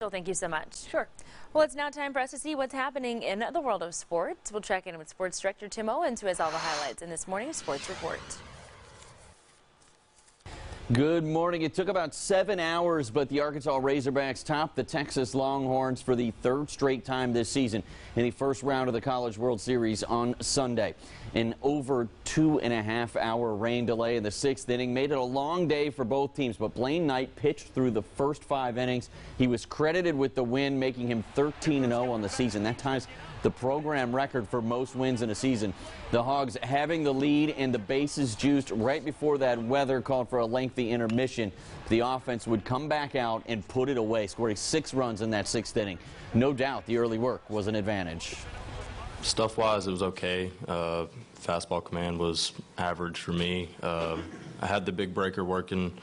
Well, thank you so much. Sure. Well, it's now time for us to see what's happening in the world of sports. We'll check in with Sports Director Tim Owens, who has all the highlights in this morning's Sports Report. Good morning. It took about 7 hours, but the Arkansas Razorbacks topped the Texas Longhorns for the third straight time this season in the first round of the College World Series on Sunday. An over 2.5-hour rain delay in the sixth inning made it a long day for both teams, but Blaine Knight pitched through the first 5 innings. He was credited with the win, making him 13-0 on the season. That ties the program record for most wins in a season. The Hogs having the lead and the bases juiced right before that weather called for a lengthy intermission. The offense would come back out and put it away, scoring 6 runs in that sixth inning. No doubt the early work was an advantage. Stuff-wise, it was okay. Fastball command was average for me. I had the big breaker working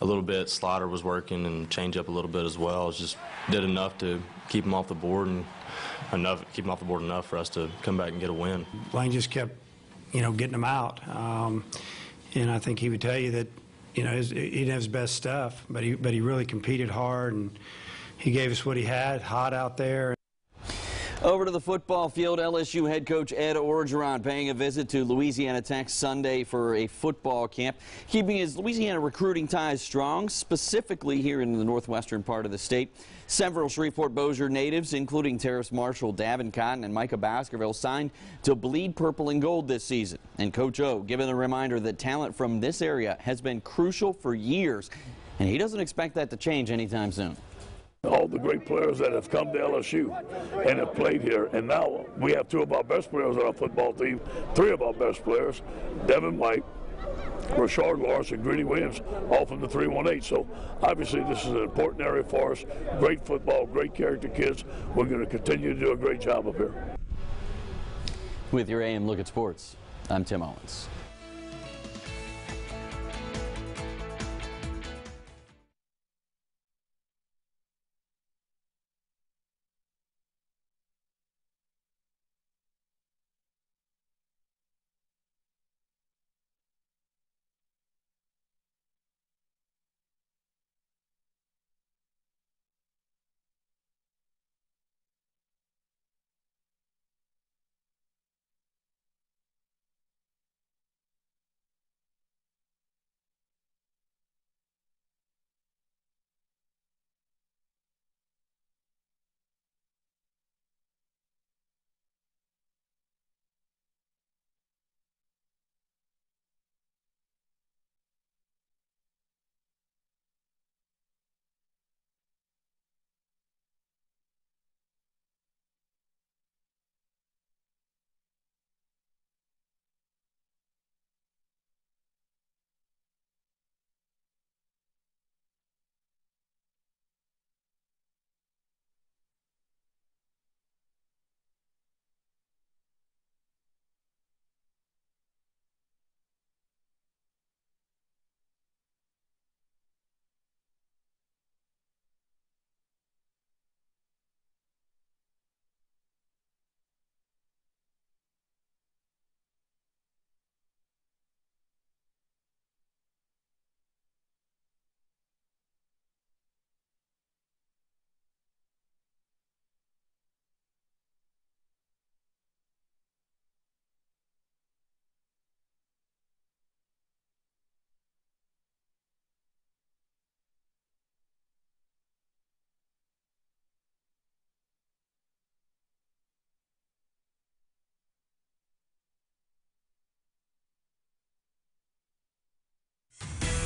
a little bit. Slider was working and changeup a little bit as well. Just did enough to keep him off the board and keep him off the board enough for us to come back and get a win. Blaine just kept, getting them out. And I think he would tell you that, he didn't have his best stuff, but he really competed hard, and he gave us what he had, hot out there. Over to the football field, LSU head coach Ed Orgeron paying a visit to Louisiana Tech Sunday for a football camp, keeping his Louisiana recruiting ties strong, specifically here in the northwestern part of the state. Several Shreveport-Bossier natives, including Terrace Marshall, Davin Cotton, and Micah Baskerville, signed to bleed purple and gold this season. And Coach O giving a reminder that talent from this area has been crucial for years, and he doesn't expect that to change anytime soon. All the great players that have come to LSU and have played here, and now we have 2 of our best players on our football team, 3 of our best players, Devin White, Rashard Lawrence, and Greedy Williams, all from the 318. So obviously this is an important area for us. Great football, great character kids. We're going to continue to do a great job up here. With your AM Look at Sports, I'm Tim Owens.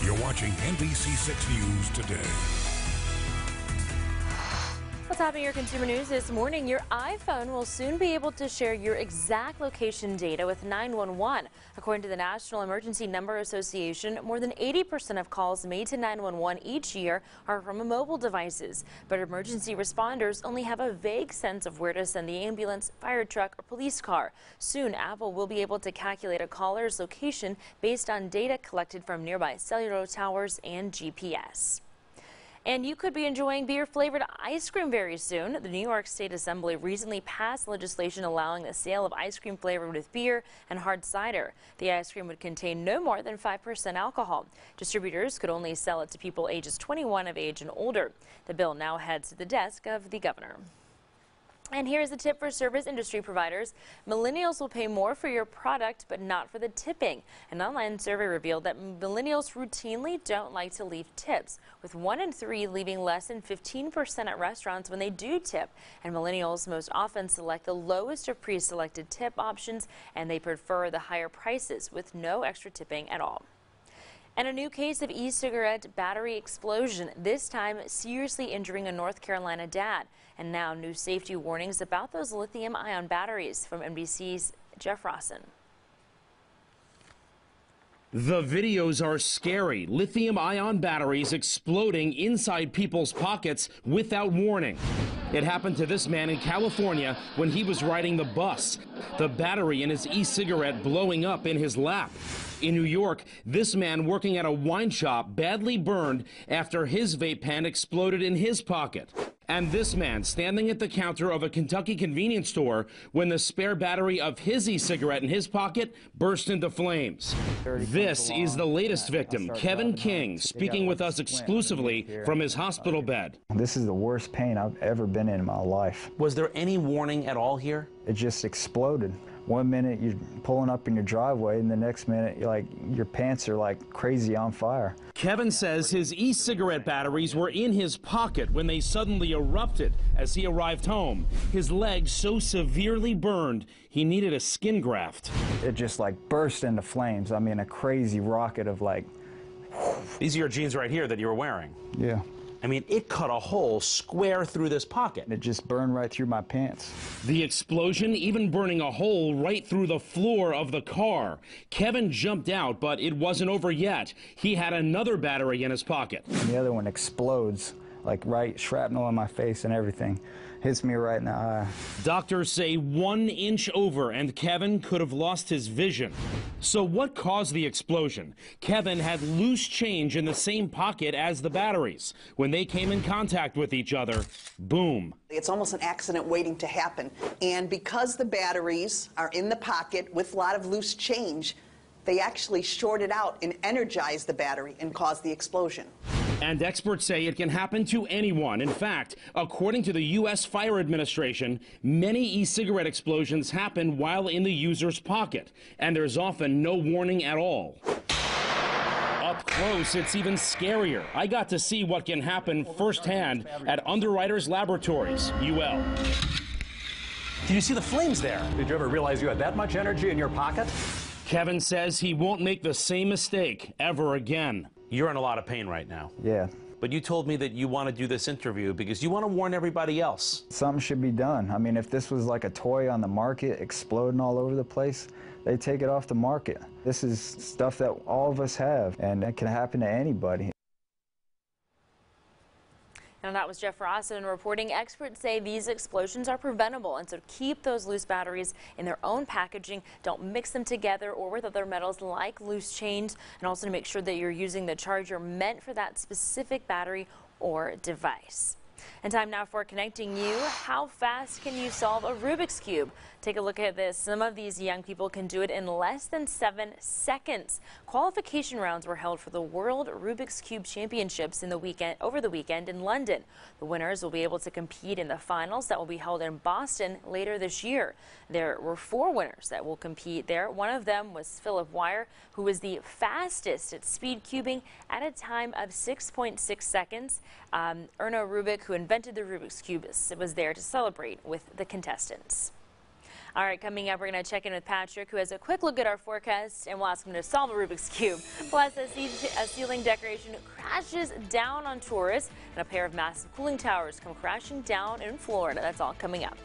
You're watching NBC6 News Today. What's happening in your consumer news this morning? Your iPhone will soon be able to share your exact location data with 911. According to the National Emergency Number Association, more than 80% of calls made to 911 each year are from mobile devices. But emergency responders only have a vague sense of where to send the ambulance, fire truck, or police car. Soon, Apple will be able to calculate a caller's location based on data collected from nearby cellular towers and GPS. And you could be enjoying beer-flavored ice cream very soon. The New York State Assembly recently passed legislation allowing the sale of ice cream flavored with beer and hard cider. The ice cream would contain no more than 5% alcohol. Distributors could only sell it to people ages 21 of age and older. The bill now heads to the desk of the governor. And here's a tip for service industry providers. Millennials will pay more for your product, but not for the tipping. An online survey revealed that millennials routinely don't like to leave tips, with 1 in 3 leaving less than 15% at restaurants when they do tip. And millennials most often select the lowest of pre-selected tip options, and they prefer the higher prices with no extra tipping at all. And a new case of e-cigarette battery explosion, this time seriously injuring a North Carolina dad. And now new safety warnings about those lithium-ion batteries. From NBC's Jeff Rawson. The videos are scary. Lithium-ion batteries exploding inside people's pockets without warning. It happened to this man in California when he was riding the bus. The battery in his e-cigarette blowing up in his lap. In New York, this man working at a wine shop badly burned after his vape pen exploded in his pocket. And this man standing at the counter of a Kentucky convenience store when the spare battery of his e-cigarette in his pocket burst into flames. This is the latest victim, Kevin King, speaking with us exclusively from his hospital bed. This is the worst pain I've ever been in my life. Was there any warning at all here? It just exploded. 1 minute you're pulling up in your driveway, and the next minute your pants are like crazy on fire. Kevin says his e-cigarette batteries were in his pocket when they suddenly erupted as he arrived home. His legs so severely burned, he needed a skin graft. It just like burst into flames. I mean, a crazy rocket of like... These are your jeans right here that you were wearing. Yeah. I mean, it cut a hole square through this pocket. It just burned right through my pants. The explosion even burning a hole right through the floor of the car. Kevin jumped out, but it wasn't over yet. He had another battery in his pocket. And the other one explodes, like right shrapnel on my face and everything. Hits me right in the eye. Doctors say 1 inch over and Kevin could have lost his vision. So what caused the explosion? Kevin had loose change in the same pocket as the batteries. When they came in contact with each other, boom. It's almost an accident waiting to happen. And because the batteries are in the pocket with a lot of loose change, they actually shorted out and energized the battery and caused the explosion. And experts say it can happen to anyone. In fact, according to the U.S. Fire Administration, many e-cigarette explosions happen while in the user's pocket, and there's often no warning at all. Up close, it's even scarier. I got to see what can happen firsthand at Underwriters Laboratories, UL. Did you see the flames there? Did you ever realize you had that much energy in your pocket? Kevin says he won't make the same mistake ever again. You're in a lot of pain right now. Yeah. But you told me that you want to do this interview because you want to warn everybody else. Something should be done. I mean, if this was like a toy on the market exploding all over the place, they take it off the market. This is stuff that all of us have, and it can happen to anybody. And that was Jeff Rawson reporting. Experts say these explosions are preventable, and so keep those loose batteries in their own packaging. Don't mix them together or with other metals like loose change, and also to make sure that you're using the charger meant for that specific battery or device. And time now for Connecting You. How fast can you solve a Rubik's Cube? Take a look at this. Some of these young people can do it in less than 7 seconds. Qualification rounds were held for the World Rubik's Cube Championships over the weekend in London. The winners will be able to compete in the finals that will be held in Boston later this year. There were 4 winners that will compete there. One of them was Philip Wire, who was the fastest at speed cubing at a time of 6.6 seconds. Erno Rubik, who invented the Rubik's Cube, was there to celebrate with the contestants. All right, coming up, we're going to check in with Patrick, who has a quick look at our forecast, and we'll ask him to solve a Rubik's Cube. Plus, a ceiling decoration crashes down on tourists, and a pair of massive cooling towers come crashing down in Florida. That's all coming up.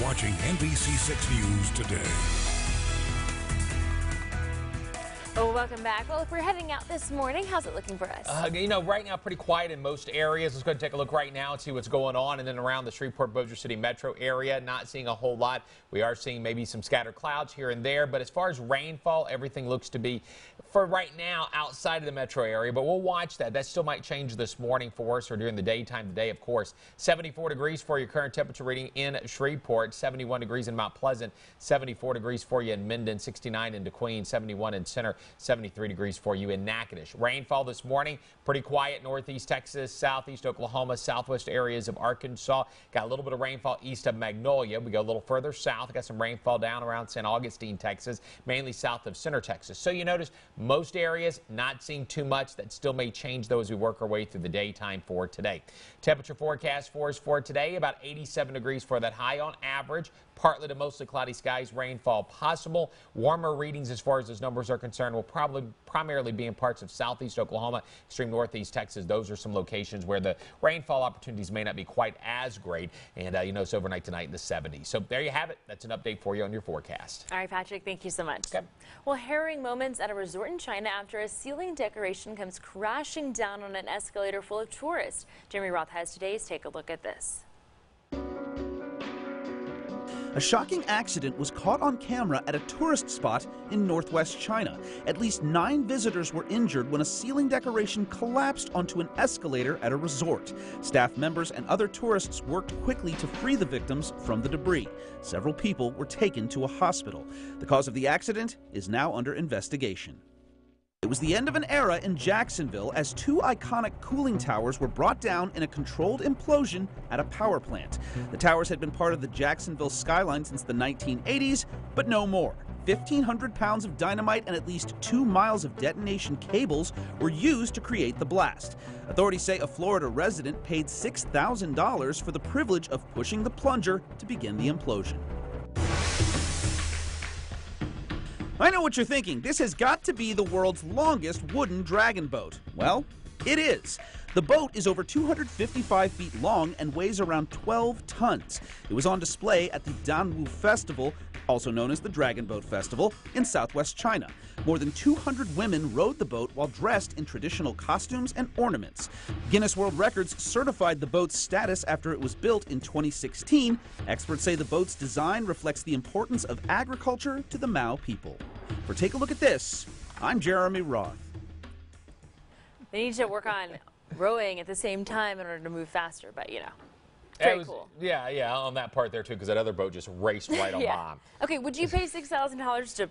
watching NBC6 News Today. Oh, welcome back. Well, if we're heading out this morning, how's it looking for us? You know, right now pretty quiet in most areas. Let's go ahead and take a look right now and see what's going on. And then around the Shreveport-Bossier City metro area, not seeing a whole lot. We are seeing maybe some scattered clouds here and there. But as far as rainfall, everything looks to be, for right now, outside of the metro area. But we'll watch that. That still might change this morning for us or during the daytime today, of course. 74 degrees for your current temperature reading in Shreveport, 71 degrees in Mount Pleasant, 74 degrees for you in Minden, 69 in DeQueen, 71 in Center, 73 degrees for you in Natchitoches. Rainfall this morning, pretty quiet northeast Texas, southeast Oklahoma, southwest areas of Arkansas. Got a little bit of rainfall east of Magnolia. We go a little further south. Got some rainfall down around St. Augustine, Texas, mainly south of Center, Texas. So you notice most areas not seeing too much. That still may change though as we work our way through the daytime for today. Temperature forecast for us for today, about 87 degrees for that high on average. Partly to mostly cloudy skies, rainfall possible. Warmer readings as far as those numbers are concerned will probably primarily be in parts of southeast Oklahoma, extreme northeast Texas. Those are some locations where the rainfall opportunities may not be quite as great. And you know, it's overnight tonight in the 70s. So there you have it. That's an update for you on your forecast. All right, Patrick, thank you so much. Okay. Well, harrowing moments at a resort in China after a ceiling decoration comes crashing down on an escalator full of tourists. Jeremy Roth has today's Take a Look at This. A shocking accident was caught on camera at a tourist spot in northwest China. At least 9 visitors were injured when a ceiling decoration collapsed onto an escalator at a resort. Staff members and other tourists worked quickly to free the victims from the debris. Several people were taken to a hospital. The cause of the accident is now under investigation. It was the end of an era in Jacksonville as 2 iconic cooling towers were brought down in a controlled implosion at a power plant. The towers had been part of the Jacksonville skyline since the 1980s, but no more. 1,500 pounds of dynamite and at least 2 miles of detonation cables were used to create the blast. Authorities say a Florida resident paid $6,000 for the privilege of pushing the plunger to begin the implosion. I know what you're thinking. This has got to be the world's longest wooden dragon boat. Well, it is. The boat is over 255 feet long and weighs around 12 tons. It was on display at the Danwu Festival, also known as the Dragon Boat Festival, in southwest China. More than 200 women rode the boat while dressed in traditional costumes and ornaments. Guinness World Records certified the boat's status after it was built in 2016. Experts say the boat's design reflects the importance of agriculture to the Mao people. For Take a Look at This, I'm Jeremy Roth. They need to work on rowing at the same time in order to move faster, but you know. Very cool. Yeah, on that part there too, because that other boat just raced right on by. Okay, would you pay $6,000 to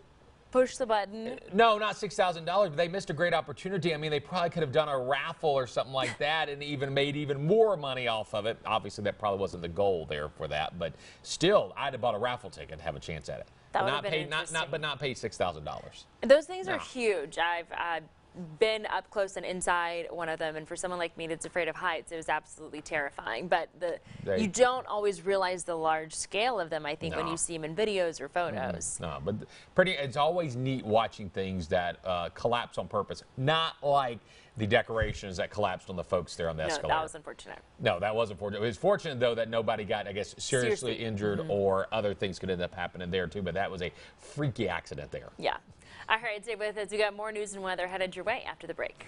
push the button? No, not $6,000, but they missed a great opportunity. I mean, they probably could have done a raffle or something like that and even made even more money off of it. Obviously, that probably wasn't the goal there for that, but still, I'd have bought a raffle ticket to have a chance at it. That would have been interesting. But not pay $6,000. Those things are huge. I've been up close and inside one of them, and for someone like me that's afraid of heights, it was absolutely terrifying. But you don't always realize the large scale of them, I think, when you see them in videos or photos. No, but it's always neat watching things that collapse on purpose, not like the decorations that collapsed on the folks there on the escalator. No, that was unfortunate. No, that was unfortunate. It was fortunate, though, that nobody got, I guess, seriously injured or other things could end up happening there, too. But that was a freaky accident there. Yeah. All right, stay with us. We got more news and weather headed your way after the break.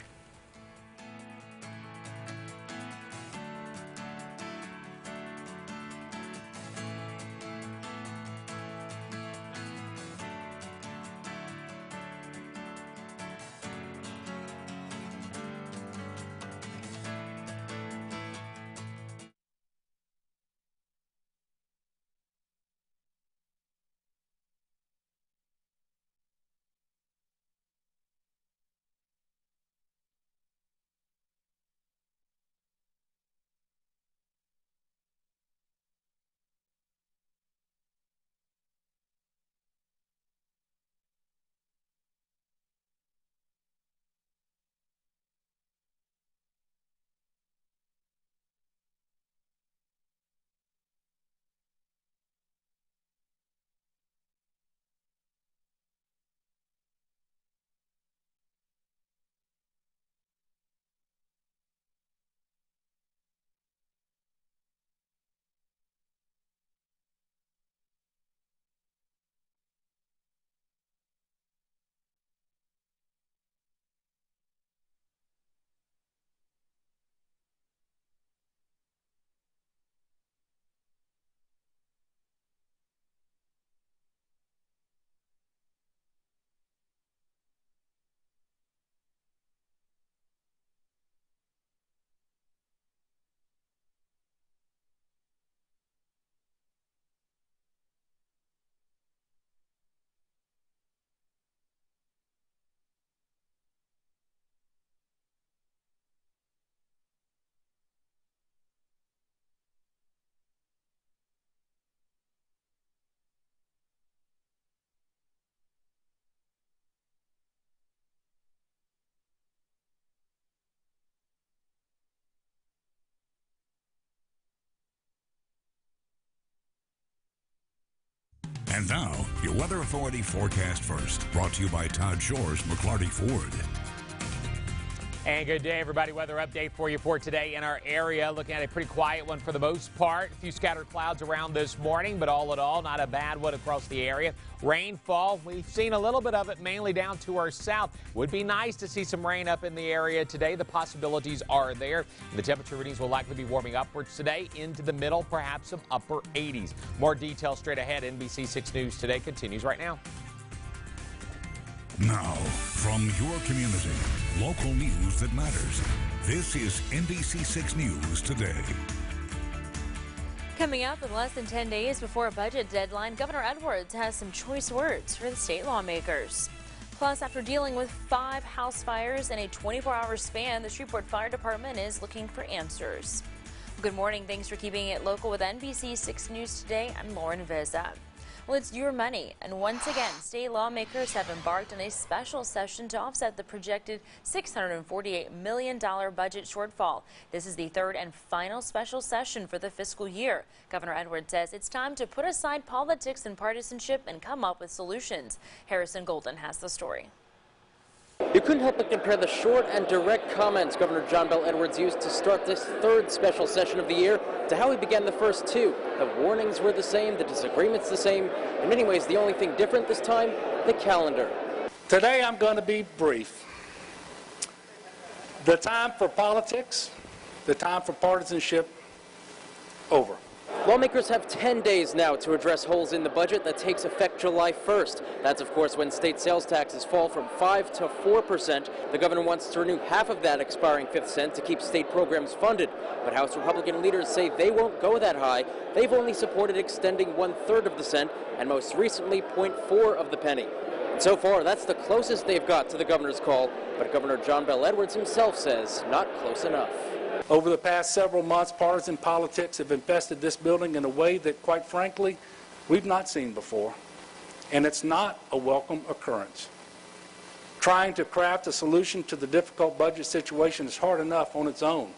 And now, your Weather Authority forecast first, brought to you by Todd Shores, McClarty Ford. And good day, everybody. Weather update for you for today in our area. Looking at a pretty quiet one for the most part. A few scattered clouds around this morning, but all in all, not a bad one across the area. Rainfall, we've seen a little bit of it, mainly down to our south. Would be nice to see some rain up in the area today. The possibilities are there. The temperature readings will likely be warming upwards today into the middle, perhaps some upper 80s. More details straight ahead. NBC 6 News Today continues right now. Now, from your community, local news that matters. This is NBC 6 News Today. Coming up in less than 10 days before a budget deadline, Governor Edwards has some choice words for the state lawmakers. Plus, after dealing with 5 house fires in a 24-hour span, the Shreveport Fire Department is looking for answers. Good morning. Thanks for keeping it local with NBC 6 News Today. I'm Lauren Vizza. Well, it's your money, and once again, state lawmakers have embarked on a special session to offset the projected $648 million budget shortfall. This is the third and final special session for the fiscal year. Governor Edwards says it's time to put aside politics and partisanship and come up with solutions. Harrison Golden has the story. You couldn't help but compare the short and direct comments Governor John Bel Edwards used to start this third special session of the year to how he began the first two. The warnings were the same, the disagreements the same. In many ways, the only thing different this time, the calendar. Today I'm going to be brief. The time for politics, the time for partisanship, over. Lawmakers have 10 days now to address holes in the budget that takes effect July 1st. That's, of course, when state sales taxes fall from 5% to 4%. The governor wants to renew half of that expiring 5th cent to keep state programs funded. But House Republican leaders say they won't go that high. They've only supported extending 1/3 of the cent and most recently 0.4 of the penny. And so far, that's the closest they've got to the governor's call. But Governor John Bel Edwards himself says not close enough. Over the past several months, partisan politics have infested this building in a way that, quite frankly, we've not seen before. And it's not a welcome occurrence. Trying to craft a solution to the difficult budget situation is hard enough on its own.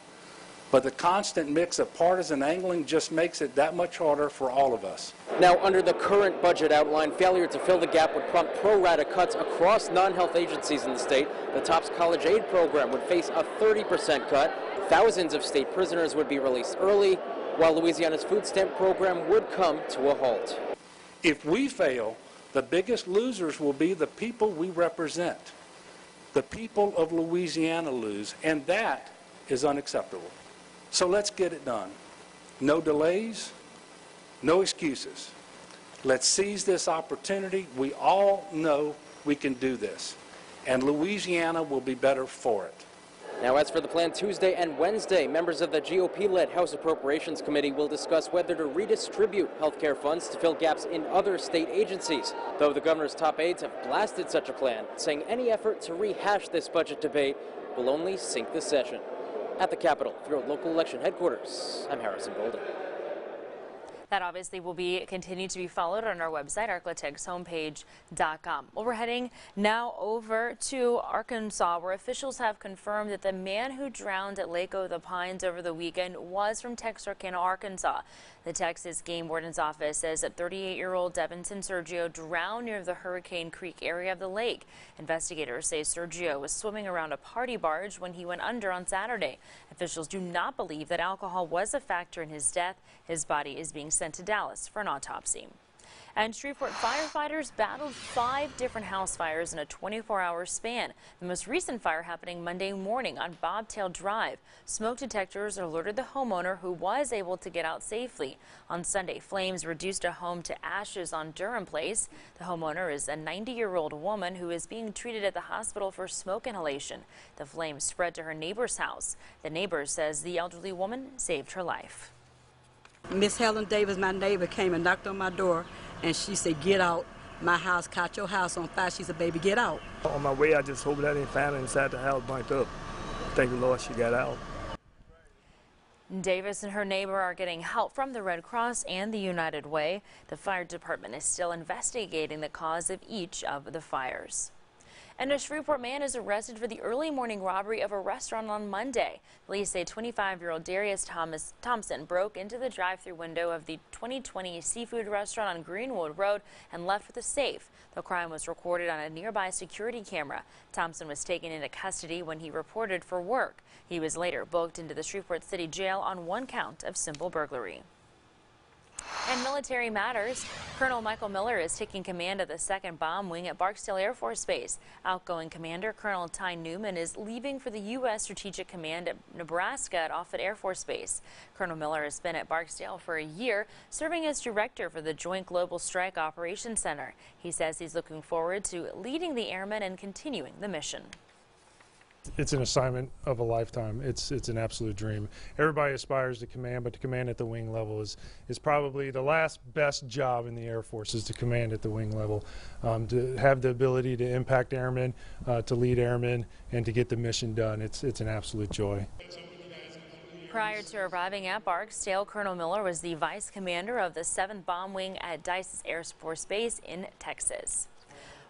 But the constant mix of partisan angling just makes it that much harder for all of us. Now, under the current budget outline, failure to fill the gap would prompt pro-rata cuts across non-health agencies in the state. The TOPS College Aid program would face a 30% cut. Thousands of state prisoners would be released early, while Louisiana's food stamp program would come to a halt. If we fail, the biggest losers will be the people we represent. The people of Louisiana lose, and that is unacceptable. So let's get it done. No delays, no excuses. Let's seize this opportunity. We all know we can do this, and Louisiana will be better for it. Now, as for the plan Tuesday and Wednesday, members of the GOP-led House Appropriations Committee will discuss whether to redistribute health care funds to fill gaps in other state agencies. Though the governor's top aides have blasted such a plan, saying any effort to rehash this budget debate will only sink the session. At the Capitol, through local election headquarters, I'm Harrison Golden. That obviously will be continued to be followed on our website, arklategshomepage.com. Well, we're heading now over to Arkansas, where officials have confirmed that the man who drowned at Lake O' the Pines over the weekend was from Texarkana, Arkansas. The Texas Game Warden's office says that 38-year-old Devinson Sergio drowned near the Hurricane Creek area of the lake. Investigators say Sergio was swimming around a party barge when he went under on Saturday. Officials do not believe that alcohol was a factor in his death. His body is being sent to Dallas for an autopsy. And Shreveport firefighters battled 5 different house fires in a 24-hour span. The most recent fire happening Monday morning on Bobtail Drive. Smoke detectors alerted the homeowner, who was able to get out safely. On Sunday, flames reduced a home to ashes on Durham Place. The homeowner is a 90-year-old woman who is being treated at the hospital for smoke inhalation. The flames spread to her neighbor's house. The neighbor says the elderly woman saved her life. Miss Helen Davis, my neighbor, came and knocked on my door, and she said, "Get out. My house caught your house on fire." She said, "Baby, get out." On my way, I just hoped I didn't find her inside the house burnt up. Thank the Lord she got out. Davis and her neighbor are getting help from the Red Cross and the United Way. The fire department is still investigating the cause of each of the fires. And a Shreveport man is arrested for the early morning robbery of a restaurant on Monday. Police say 25-year-old Darius Thompson broke into the drive-thru window of the 2020 seafood restaurant on Greenwood Road and left with a safe. The crime was recorded on a nearby security camera. Thompson was taken into custody when he reported for work. He was later booked into the Shreveport City Jail on one count of simple burglary. In military matters, Colonel Michael Miller is taking command of the 2nd Bomb Wing at Barksdale Air Force Base. Outgoing Commander Colonel Ty Newman is leaving for the U.S. Strategic Command at Nebraska at Offutt Air Force Base. Colonel Miller has been at Barksdale for a year, serving as director for the Joint Global Strike Operations Center. He says he's looking forward to leading the airmen and continuing the mission. It's an assignment of a lifetime. It's an absolute dream. Everybody aspires to command, but to command at the wing level is probably the last best job in the Air Force, is to command at the wing level. To have the ability to impact airmen, to lead airmen, and to get the mission done, it's an absolute joy. Prior to arriving at Barksdale, Colonel Miller was the vice commander of the 7th Bomb Wing at Dyce Air Force Base in Texas.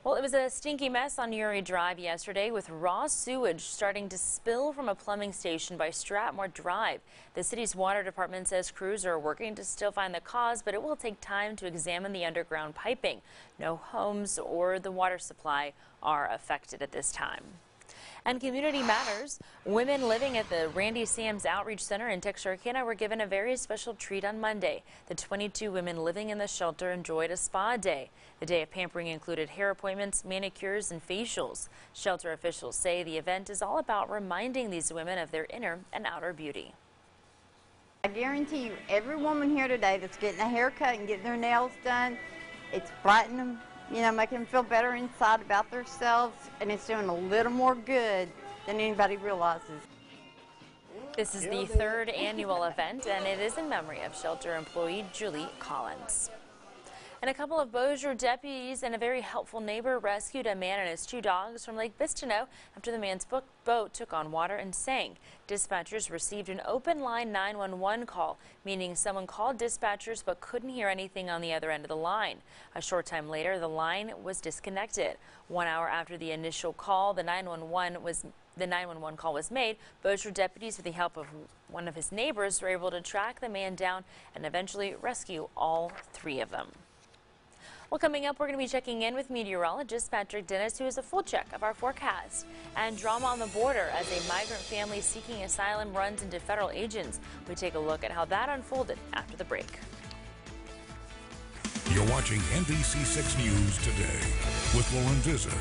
Well, it was a stinky mess on Uri Drive yesterday, with raw sewage starting to spill from a plumbing station by Stratmore Drive. The city's water department says crews are working to still find the cause, but it will take time to examine the underground piping. No homes or the water supply are affected at this time. And community matters. Women living at the Randy Sams Outreach Center in Texarkana were given a very special treat on Monday. The 22 women living in the shelter enjoyed a spa day. The day of pampering included hair appointments, manicures, and facials. Shelter officials say the event is all about reminding these women of their inner and outer beauty. I guarantee you, every woman here today that's getting a haircut and getting their nails done, it's brightening them, you know, making them feel better inside about themselves, and it's doing a little more good than anybody realizes. This is the 3rd annual event, and it is in memory of shelter employee Julie Collins. And a couple of Bossier deputies and a very helpful neighbor rescued a man and his 2 dogs from Lake Bistineau after the man's boat took on water and sank. Dispatchers received an open line 911 call, meaning someone called dispatchers but couldn't hear anything on the other end of the line. A short time later, the line was disconnected. 1 hour after the initial call, the 911 call was made. Bossier deputies, with the help of one of his neighbors, were able to track the man down and eventually rescue all 3 of them. Well, coming up, we're going to be checking in with meteorologist Patrick Dennis, who has a full check of our forecast. And drama on the border as a migrant family seeking asylum runs into federal agents. We take a look at how that unfolded after the break. You're watching NBC6 News Today with Lauren Vizza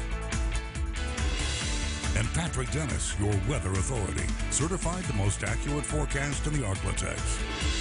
and Patrick Dennis, your weather authority, certified the most accurate forecast in the Arklatex.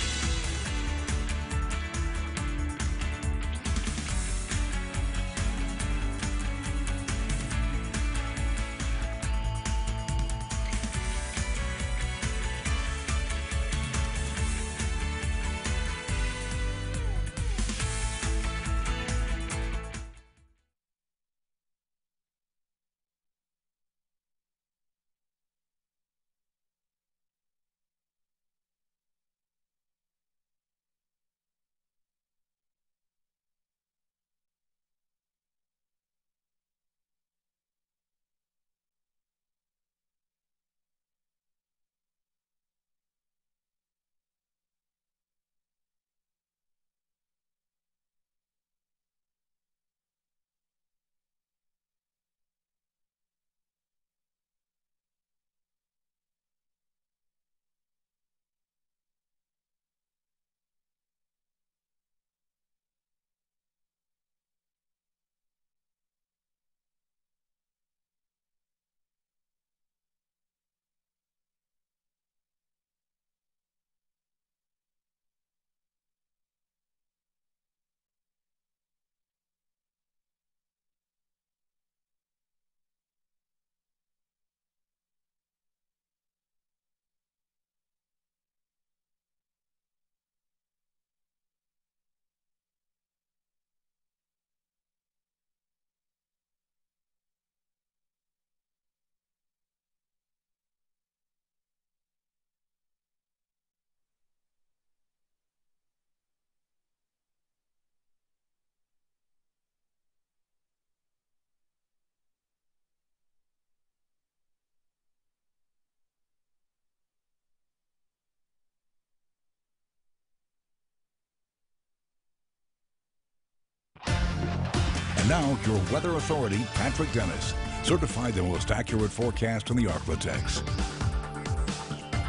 And now, your weather authority, Patrick Dennis, certified the most accurate forecast in the Arklatex.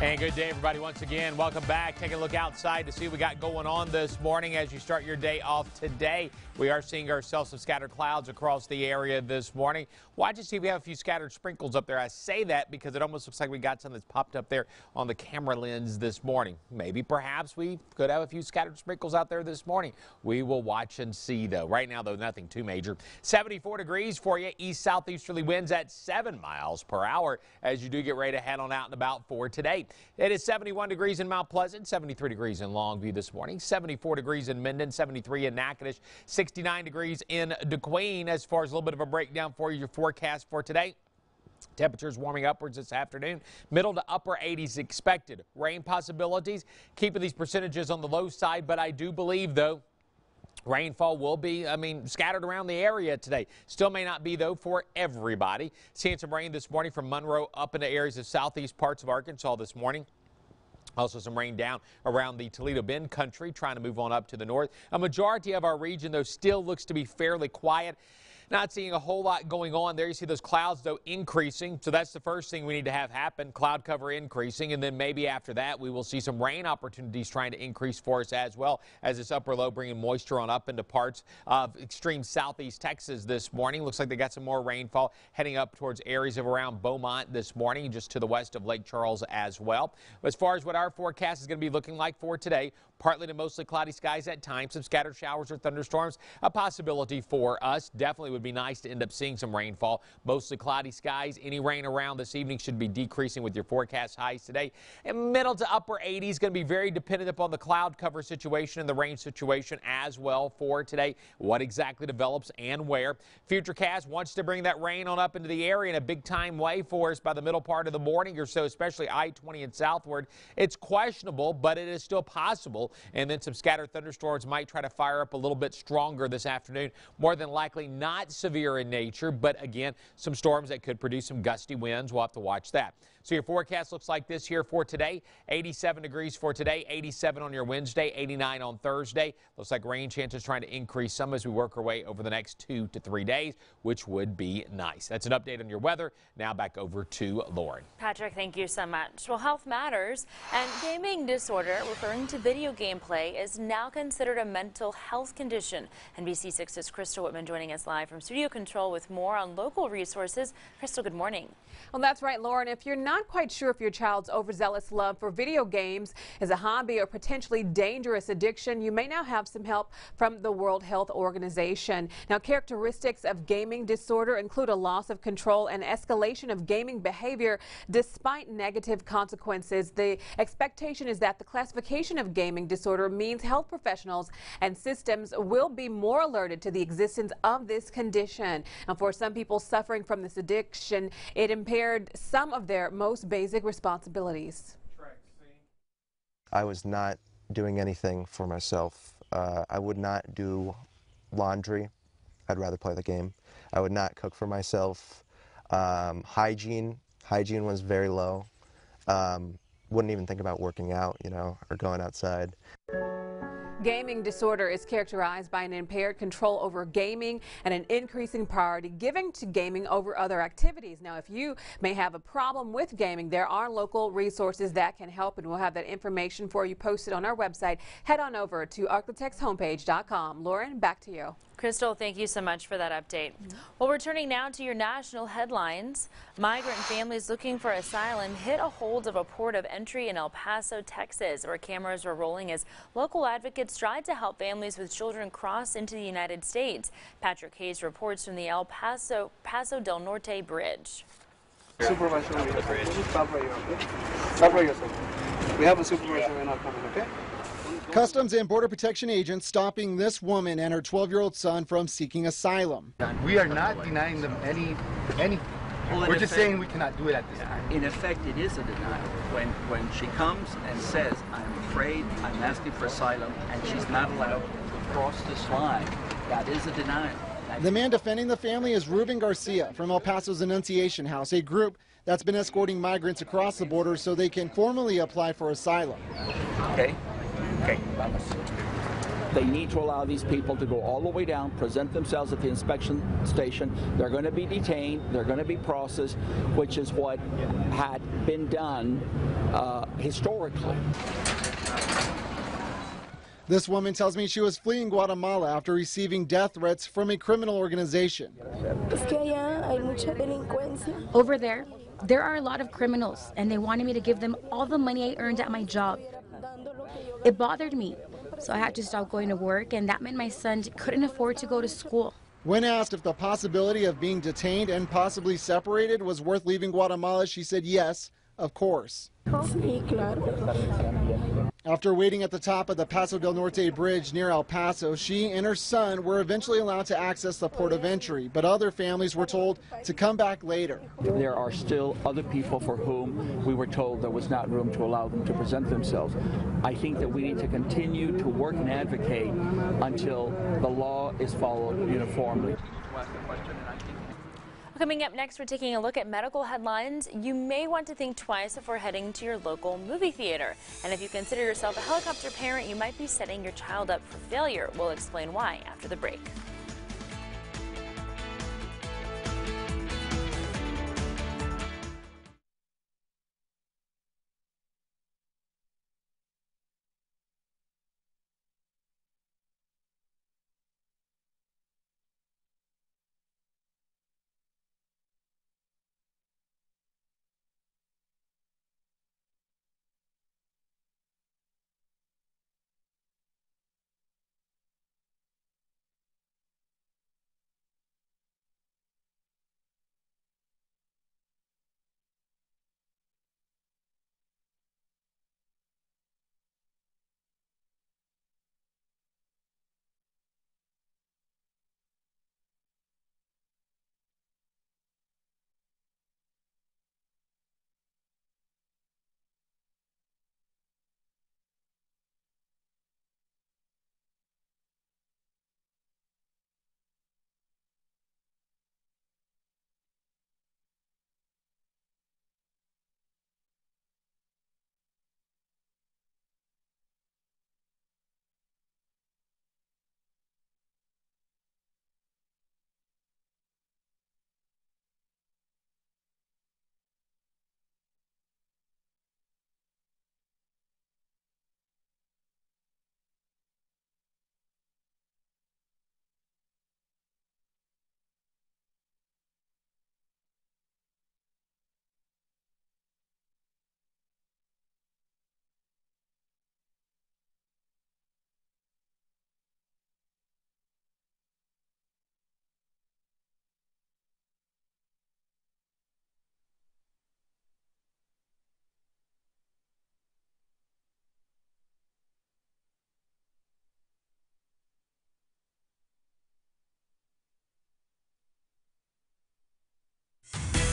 And good day, everybody. Once again, welcome back. Taking a look outside to see what we got going on this morning as you start your day off today. We are seeing ourselves some scattered clouds across the area this morning. Watch and see if we have a few scattered sprinkles up there. I say that because it almost looks like we got some that's popped up there on the camera lens this morning. Maybe, perhaps, we could have a few scattered sprinkles out there this morning. We will watch and see, though. Right now, though, nothing too major. 74 degrees for you. East-southeasterly winds at 7 miles per hour as you do get ready to head on out and about for today. It is 71 degrees in Mount Pleasant, 73 degrees in Longview this morning, 74 degrees in Minden, 73 in Natchitoches, 69 degrees in DeQueen. As far as a little bit of a breakdown for your forecast for today. Temperatures warming upwards this afternoon. Middle to upper 80s expected. Rain possibilities, keeping these percentages on the low side, but I do believe, though, rainfall will be, scattered around the area today. Still may not be, though, for everybody. Seeing some rain this morning from Monroe up into areas of southeast parts of Arkansas this morning. Also some rain down around the Toledo Bend country, trying to move on up to the north. A majority of our region, though, still looks to be fairly quiet. Not seeing a whole lot going on there. You see those clouds, though, increasing. So that's the first thing we need to have happen, cloud cover increasing. And then maybe after that, we will see some rain opportunities trying to increase for us as well as this upper low bringing moisture on up into parts of extreme southeast Texas this morning. Looks like they got some more rainfall heading up towards areas of around Beaumont this morning, just to the west of Lake Charles as well. But as far as what our forecast is going to be looking like for today, partly to mostly cloudy skies at times, some scattered showers or thunderstorms, a possibility for us. Definitely would be nice to end up seeing some rainfall. Mostly cloudy skies. Any rain around this evening should be decreasing with your forecast highs today. And middle to upper 80s, going to be very dependent upon the cloud cover situation and the rain situation as well for today. What exactly develops and where. Futurecast wants to bring that rain on up into the area in a big time way for us by the middle part of the morning or so, especially I-20 and southward. It's questionable, but it is still possible. And then some scattered thunderstorms might try to fire up a little bit stronger this afternoon. More than likely not severe in nature, but again, some storms that could produce some gusty winds. We'll have to watch that. So your forecast looks like this here for today. 87 degrees for today, 87 on your Wednesday, 89 on Thursday. Looks like rain chances trying to increase some as we work our way over the next 2 to 3 days, which would be nice. That's an update on your weather. Now back over to Lauren. Patrick, thank you so much. Well, health matters, and gaming disorder, referring to video game play, is now considered a mental health condition. NBC6's Crystal Whitman joining us live from Studio Control with more on local resources. Crystal, good morning. Well, that's right, Lauren. If you're not quite sure if your child's overzealous love for video games is a hobby or potentially dangerous addiction, you may now have some help from the World Health Organization. Now, characteristics of gaming disorder include a loss of control and escalation of gaming behavior despite negative consequences. The expectation is that the classification of gaming disorder means health professionals and systems will be more alerted to the existence of this condition. And for some people suffering from this addiction, it impaired some of their most basic responsibilities. I was not doing anything for myself. I would not do laundry. I'd rather play the game. I would not cook for myself. Hygiene was very low. Wouldn't even think about working out, or going outside. Gaming disorder is characterized by an impaired control over gaming and an increasing priority giving to gaming over other activities. Now, if you may have a problem with gaming, there are local resources that can help, and we'll have that information for you posted on our website. Head on over to arklatexhomepage.com. Lauren, back to you. Crystal, thank you so much for that update. Well, returning now to your national headlines. Migrant families looking for asylum hit a hold of a port of entry in El Paso, Texas, where cameras were rolling as local advocates tried to help families with children cross into the United States. Patrick Hayes reports from the El Paso del Norte Bridge. Supervisor, stop right here, okay? Stop right here, sir. We have a supervisor right now coming, okay? Customs and Border Protection agents stopping this woman and her 12-year-old son from seeking asylum. We are not denying them any. Well, we're just saying we cannot do it at this time. In effect, it is a denial. When she comes and says, I'm afraid, I'm asking for asylum, and she's not allowed to cross this line, that is a denial. The man defending the family is Ruben Garcia from El Paso's Annunciation House, a group that's been escorting migrants across the border so they can formally apply for asylum. Okay. They need to allow these people to go all the way down, present themselves at the inspection station. They're going to be detained. They're going to be processed, which is what had been done historically. This woman tells me she was fleeing Guatemala after receiving death threats from a criminal organization. Over there are a lot of criminals, and they wanted me to give them all the money I earned at my job. It bothered me, so I had to stop going to work, and that meant my son couldn't afford to go to school. When asked if the possibility of being detained and possibly separated was worth leaving Guatemala, she said yes, of course. After waiting at the top of the Paso del Norte bridge near El Paso, she and her son were eventually allowed to access the port of entry, but other families were told to come back later. There are still other people for whom we were told there was not room to allow them to present themselves. I think that we need to continue to work and advocate until the law is followed uniformly. Coming up next, we're taking a look at medical headlines you may want to think twice before heading to your local movie theater. And if you consider yourself a helicopter parent, you might be setting your child up for failure. We'll explain why after the break.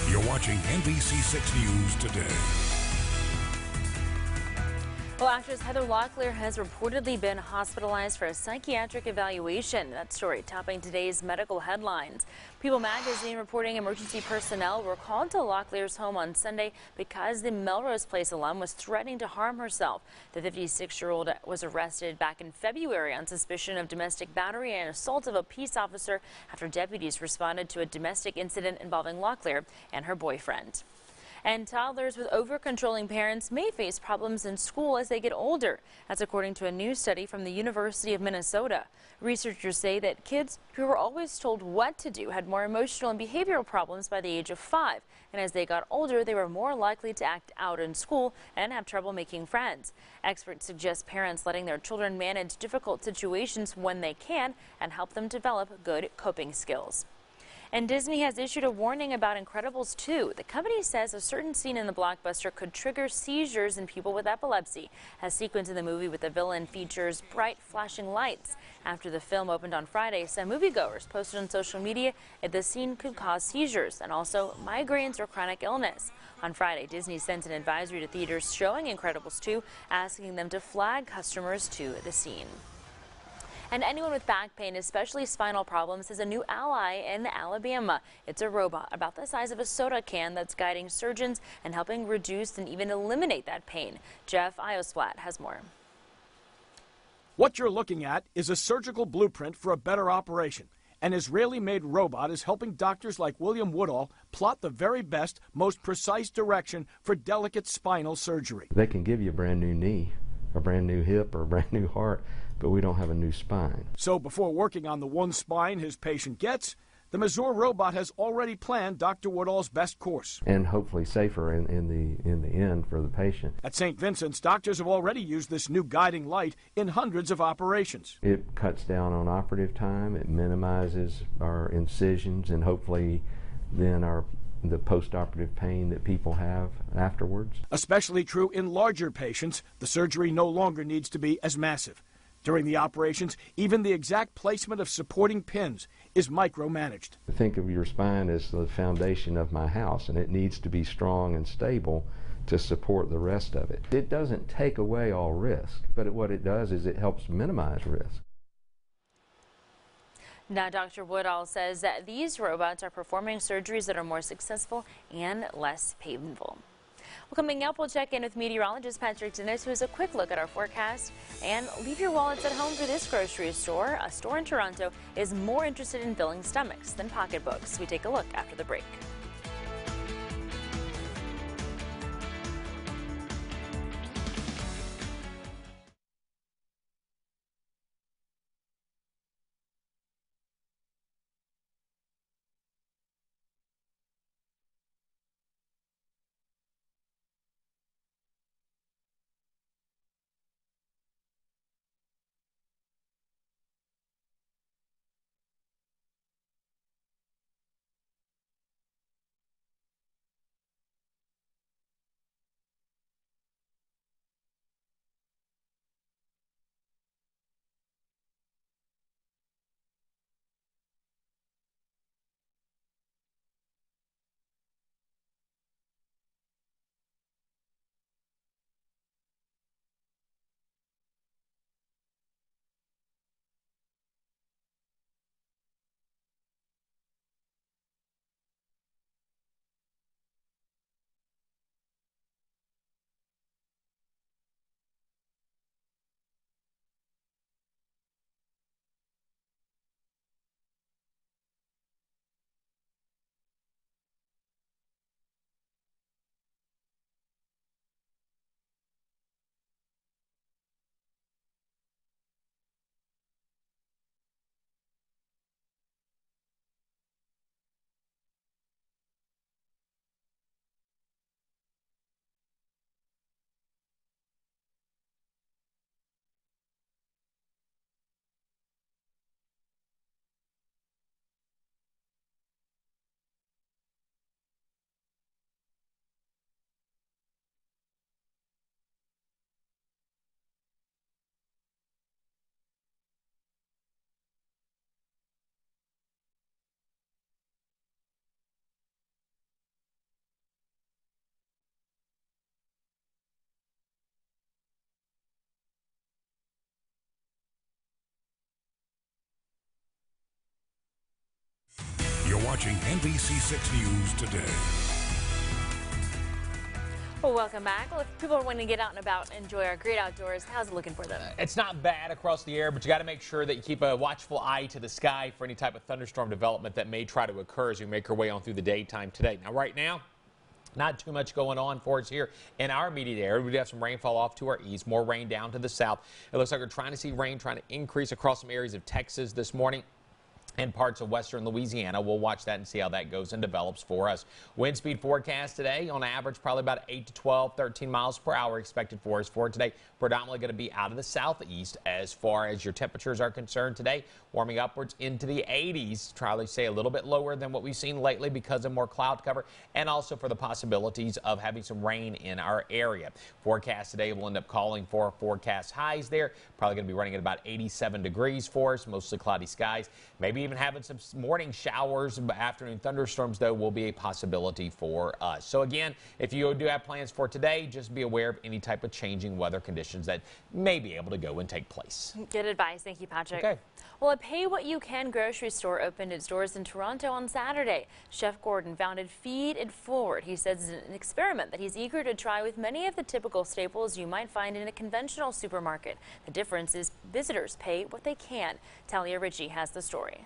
You're watching NBC6 News Today. Well, actress Heather Locklear has reportedly been hospitalized for a psychiatric evaluation. That story topping today's medical headlines. People magazine reporting emergency personnel were called to Locklear's home on Sunday because the Melrose Place alum was threatening to harm herself. The 56-year-old was arrested back in February on suspicion of domestic battery and assault of a peace officer after deputies responded to a domestic incident involving Locklear and her boyfriend. And toddlers with over-controlling parents may face problems in school as they get older. That's according to a new study from the University of Minnesota. Researchers say that kids who were always told what to do had more emotional and behavioral problems by the age of 5. And as they got older, they were more likely to act out in school and have trouble making friends. Experts suggest parents letting their children manage difficult situations when they can and help them develop good coping skills. And Disney has issued a warning about Incredibles 2. The company says a certain scene in the blockbuster could trigger seizures in people with epilepsy. A sequence in the movie with the villain features bright flashing lights. After the film opened on Friday, some moviegoers posted on social media that the scene could cause seizures and also migraines or chronic illness. On Friday, Disney sent an advisory to theaters showing Incredibles 2, asking them to flag customers to the scene. And anyone with back pain, especially spinal problems, has a new ally in Alabama. It's a robot about the size of a soda can that's guiding surgeons and helping reduce and even eliminate that pain. Jeff Iosflat has more. What you're looking at is a surgical blueprint for a better operation. An Israeli-made robot is helping doctors like William Woodall plot the very best, most precise direction for delicate spinal surgery. They can give you a brand new knee, a brand new hip, or a brand new heart, but we don't have a new spine. So before working on the one spine his patient gets, the Mazor robot has already planned Dr. Woodall's best course. And hopefully safer in the end for the patient. At St. Vincent's, doctors have already used this new guiding light in hundreds of operations. It cuts down on operative time, it minimizes our incisions, and hopefully then the post-operative pain that people have afterwards. Especially true in larger patients, the surgery no longer needs to be as massive. During the operations, even the exact placement of supporting pins is micromanaged. Think of your spine as the foundation of my house, and it needs to be strong and stable to support the rest of it. It doesn't take away all risk, but what it does is it helps minimize risk. Now, Dr. Woodall says that these robots are performing surgeries that are more successful and less painful. Well, coming up, we'll check in with meteorologist Patrick Dennis, who has a quick look at our forecast. And leave your wallets at home for this grocery store. A store in Toronto is more interested in filling stomachs than pocketbooks. We take a look after the break. You're watching NBC6 News Today. Well, welcome back. Well, if people want to get out and about and enjoy our great outdoors, how's it looking for them? It's not bad across the air, but you got to make sure that you keep a watchful eye to the sky for any type of thunderstorm development that may try to occur as we make our way on through the daytime today. Now, right now, not too much going on for us here in our immediate area. We do have some rainfall off to our east, more rain down to the south. It looks like we're trying to see rain trying to increase across some areas of Texas this morning and parts of western Louisiana. We'll watch that and see how that goes and develops for us. Wind speed forecast today, on average, probably about 8 to 12, 13 miles per hour expected for us for today. Predominantly going to be out of the southeast as far as your temperatures are concerned today. Warming upwards into the 80s. Try to say a little bit lower than what we've seen lately because of more cloud cover and also for the possibilities of having some rain in our area. Forecast today will end up calling for forecast highs there. Probably going to be running at about 87 degrees for us. Mostly cloudy skies. Maybe even having some morning showers, but afternoon thunderstorms, though, will be a possibility for us. So again, if you do have plans for today, just be aware of any type of changing weather conditions that may be able to go and take place. Good advice. Thank you, Patrick. Okay. Well, a Pay What You Can grocery store opened its doors in Toronto on Saturday. Chef Gordon founded Feed It Forward. He says it's an experiment that he's eager to try with many of the typical staples you might find in a conventional supermarket. The difference is visitors pay what they can. Talia Ritchie has the story.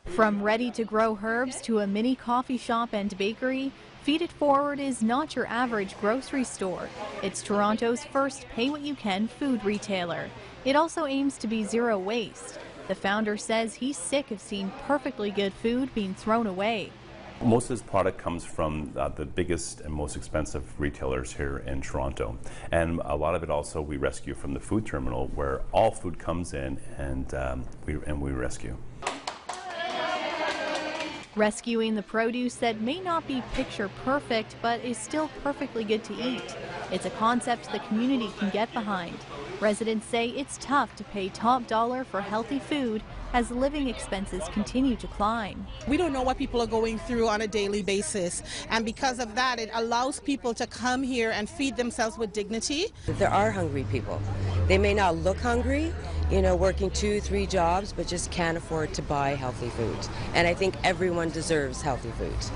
From ready-to-grow herbs to a mini coffee shop and bakery, Feed It Forward is not your average grocery store. It's Toronto's first pay-what-you-can food retailer. It also aims to be zero waste. The founder says he's sick of seeing perfectly good food being thrown away. Most of this product comes from the biggest and most expensive retailers here in Toronto. And a lot of it also we rescue from the food terminal, where all food comes in and we rescue. Rescuing the produce that may not be picture perfect, but is still perfectly good to eat. It's a concept the community can get behind. Residents say it's tough to pay top dollar for healthy food as living expenses continue to climb. We don't know what people are going through on a daily basis, and because of that, it allows people to come here and feed themselves with dignity. There are hungry people. They may not look hungry, working 2-3 jobs, but just can't afford to buy healthy foods. And I think everyone deserves healthy foods.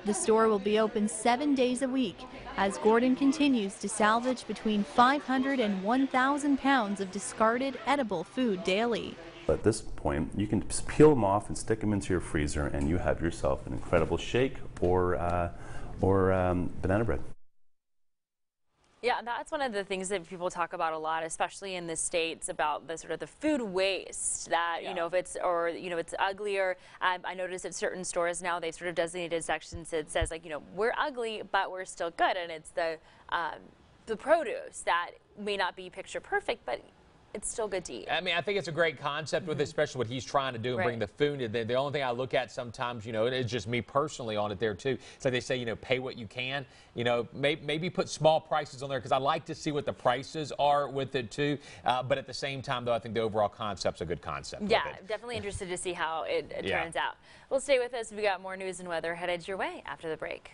The store will be open 7 days a week as Gordon continues to salvage between 500 and 1,000 pounds of discarded edible food daily. At this point, you can just peel them off and stick them into your freezer, and you have yourself an incredible shake or banana bread. Yeah, that's one of the things that people talk about a lot, especially in the States, about the sort of the food waste that, if it's, it's uglier. I noticed at certain stores now they've sort of designated sections that says, like, we're ugly, but we're still good. And it's the produce that may not be picture perfect, but it's still good to eat. I mean, I think it's a great concept with especially what he's trying to do and bring the food in. The only thing I look at sometimes, it's just me personally on it there too. So they say, pay what you can. Maybe put small prices on there, because I like to see what the prices are with it too. But at the same time, though, I think the overall concept's a good concept. Yeah, definitely interested to see how it turns out. Well, stay with us. We got more news and weather headed your way after the break.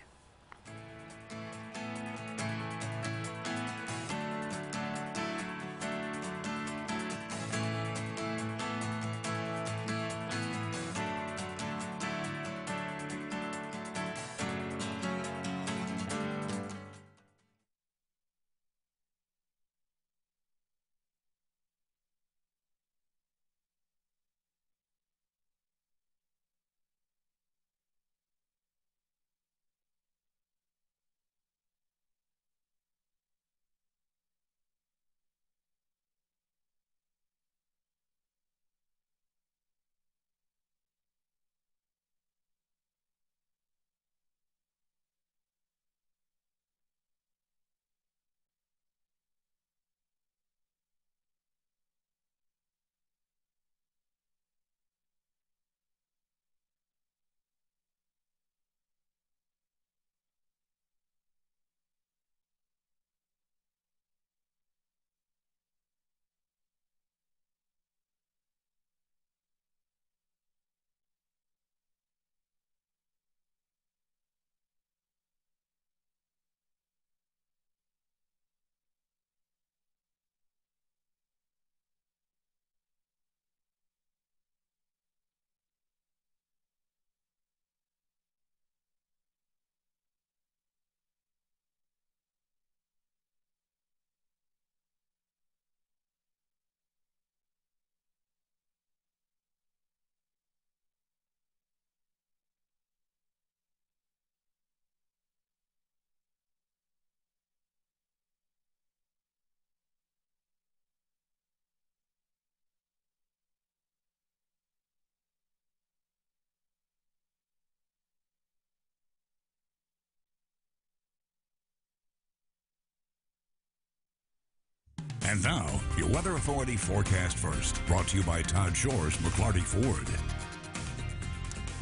And now, your Weather Authority forecast first, brought to you by Todd Shore's McLarty Ford.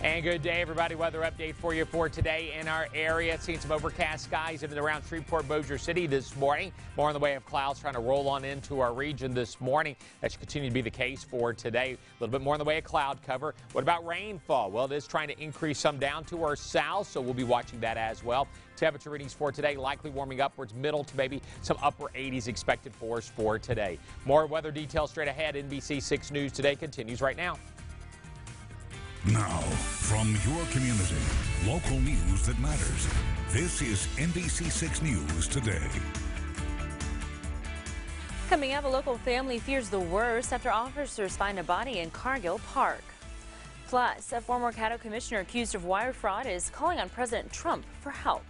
And good day, everybody. Weather update for you for today in our area. Seeing some overcast skies in and around Shreveport, Bossier City this morning. More in the way of clouds trying to roll on into our region this morning. That should continue to be the case for today. A little bit more in the way of cloud cover. What about rainfall? Well, it is trying to increase some down to our south, so we'll be watching that as well. Temperature readings for today likely warming upwards middle to maybe some upper 80s expected for us for today. More weather details straight ahead. NBC 6 News Today continues right now. Now, from your community, local news that matters. This is NBC 6 News Today. Coming up, a local family fears the worst after officers find a body in Cargill Park. Plus, a former Caddo commissioner accused of wire fraud is calling on President Trump for help.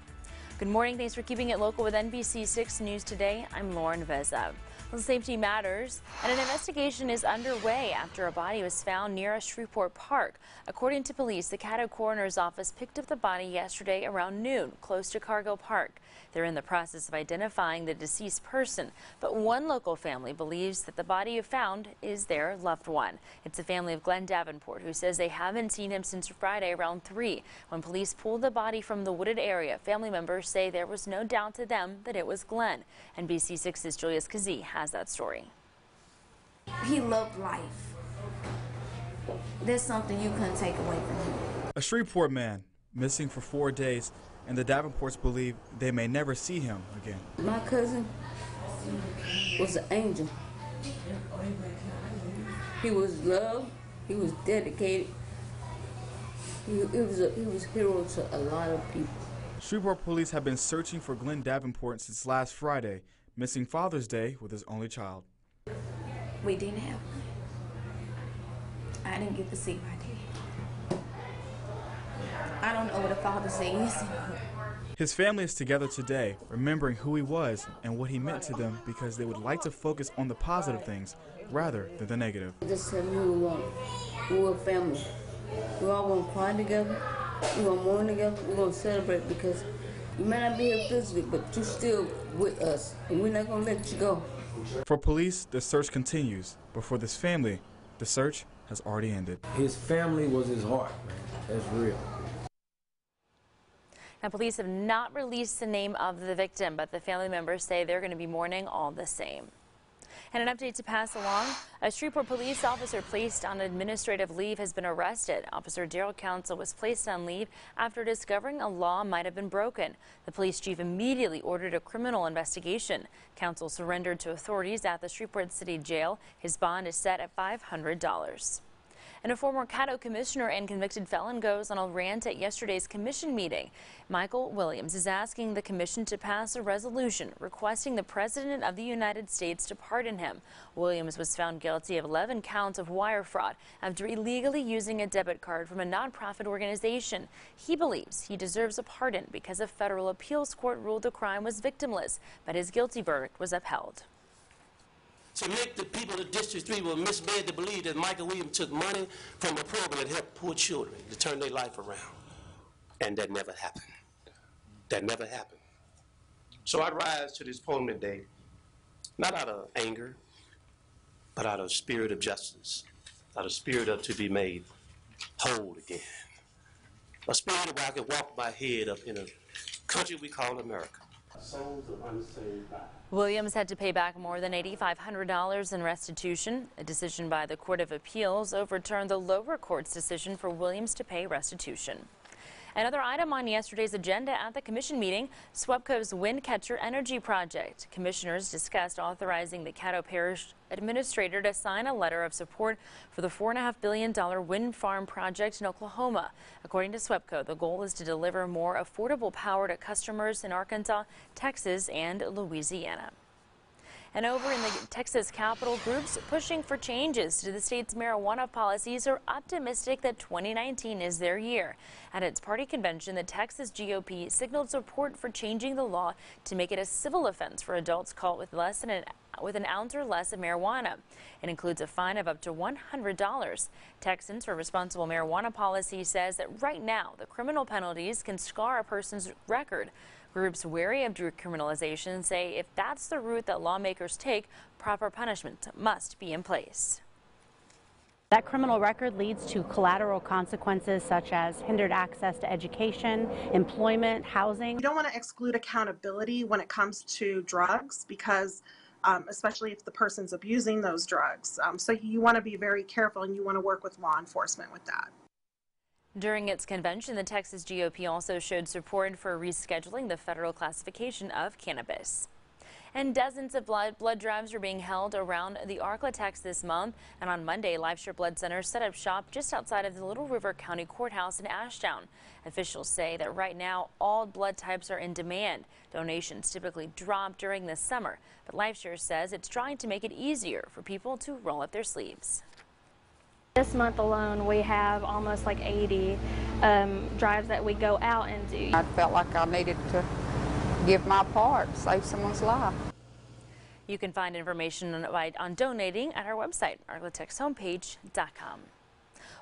Good morning. Thanks for keeping it local with NBC 6 News Today. I'm Lauren Veza. Well, safety matters, and an investigation is underway after a body was found near a Shreveport park. According to police, the Caddo coroner's office picked up the body yesterday around noon, close to Cargill Park. They're in the process of identifying the deceased person, but one local family believes that the body you found is their loved one. It's the family of Glenn Davenport, who says they haven't seen him since Friday around 3. When police pulled the body from the wooded area, family members say there was no doubt to them that it was Glenn. NBC6's Julius Kazee has that story. He loved life. There's something you couldn't take away from him. A Shreveport man missing for 4 days, and the Davenports believe they may never see him again. My cousin was an angel. He was loved. He was dedicated. He was a hero to a lot of people. Shreveport police have been searching for Glenn Davenport since last Friday, missing Father's Day with his only child. We didn't have one. I didn't get to see my dad. I don't know what a Father's Day is. His family is together today, remembering who he was and what he meant to them, because they would like to focus on the positive things rather than the negative. Just tell me who we want. We're a family. We all want to cry together. We're going to mourn together. We're going to celebrate, because you may not be here physically, but you're still with us, and we're not going to let you go. For police, the search continues, but for this family, the search has already ended. His family was his heart, man. That's real. Now, police have not released the name of the victim, but the family members say they're going to be mourning all the same. And an update to pass along. A Shreveport police officer placed on administrative leave has been arrested. Officer Daryl Council was placed on leave after discovering a law might have been broken. The police chief immediately ordered a criminal investigation. Council surrendered to authorities at the Shreveport City Jail. His bond is set at $500. And a former Caddo commissioner and convicted felon goes on a rant at yesterday's commission meeting. Michael Williams is asking the commission to pass a resolution requesting the President of the United States to pardon him. Williams was found guilty of 11 counts of wire fraud after illegally using a debit card from a nonprofit organization. He believes he deserves a pardon because a federal appeals court ruled the crime was victimless, but his guilty verdict was upheld. To make the people of District 3 were misled to believe that Michael Williams took money from a program that helped poor children to turn their life around. And that never happened. That never happened. So I rise to this podium today, not out of anger, but out of spirit of justice, out of spirit of to be made whole again. A spirit where I can walk my head up in a country we call America. Souls of unsaved lives. Williams had to pay back more than $8,500 in restitution. A decision by the Court of Appeals overturned the lower court's decision for Williams to pay restitution. Another item on yesterday's agenda at the commission meeting, SWEPCO's Windcatcher Energy Project. Commissioners discussed authorizing the Caddo Parish Administrator to sign a letter of support for the $4.5 billion wind farm project in Oklahoma. According to SWEPCO, the goal is to deliver more affordable power to customers in Arkansas, Texas, and Louisiana. And over in the Texas Capitol, groups pushing for changes to the state's marijuana policies are optimistic that 2019 is their year. At its party convention, the Texas GOP signaled support for changing the law to make it a civil offense for adults caught with an ounce or less of marijuana. It includes a fine of up to $100. Texans for Responsible Marijuana Policy says that right now the criminal penalties can scar a person's record. Groups wary of decriminalization say if that's the route that lawmakers take, proper punishment must be in place. That criminal record leads to collateral consequences such as hindered access to education, employment, housing. We don't want to exclude accountability when it comes to drugs because especially if the person's abusing those drugs. So you want to be very careful and you want to work with law enforcement with that. During its convention, the Texas GOP also showed support for rescheduling the federal classification of cannabis. And dozens of blood drives are being held around the Arklatex this month. And on Monday, LifeShare Blood Center set up shop just outside of the Little River County Courthouse in Ashdown. Officials say that right now, all blood types are in demand. Donations typically drop during the summer, but LifeShare says it's trying to make it easier for people to roll up their sleeves. This month alone, we have almost like 80 drives that we go out and do. I felt like I needed to give my part, save someone's life. You can find information on donating at our website, arklatexhomepage.com.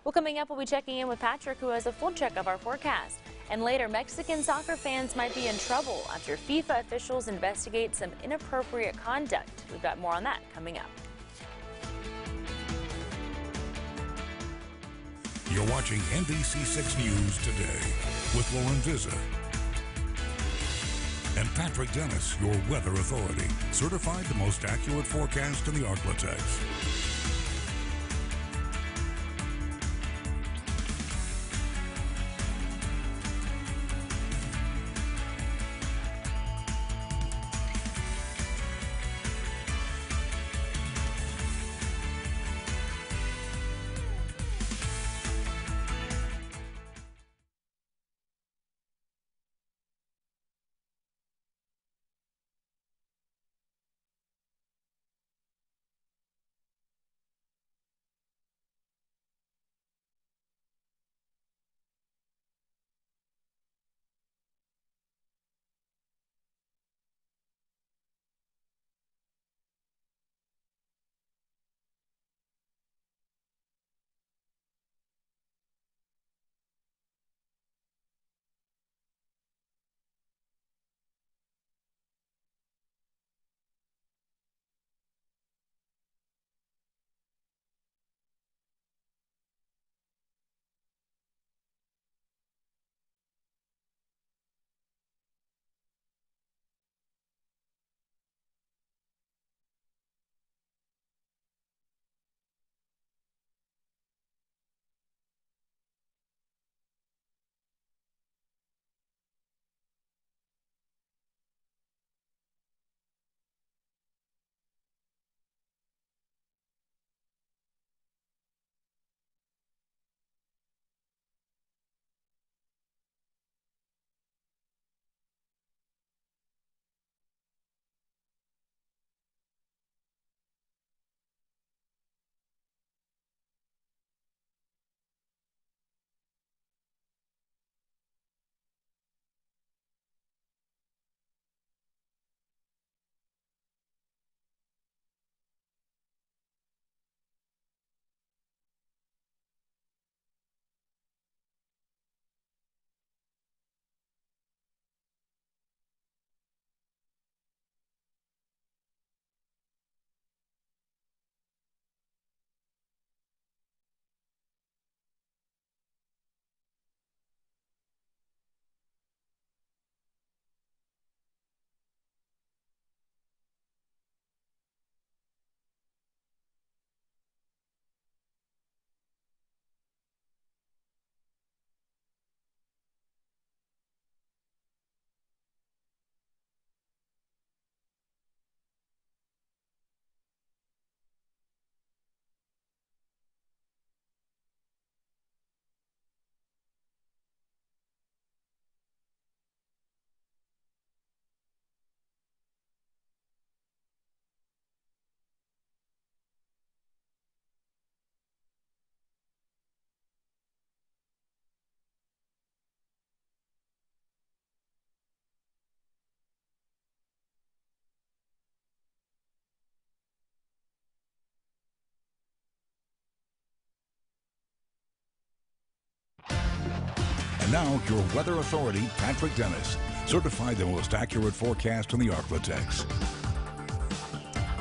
Well, coming up, we'll be checking in with Patrick, who has a full check of our forecast. And later, Mexican soccer fans might be in trouble after FIFA officials investigate some inappropriate conduct. We've got more on that coming up. You're watching NBC6 News Today with Lauren Vizza and Patrick Dennis, your weather authority, certified the most accurate forecast in the Arklatex. And now, your weather authority, Patrick Dennis, certified the most accurate forecast in the Arklatex.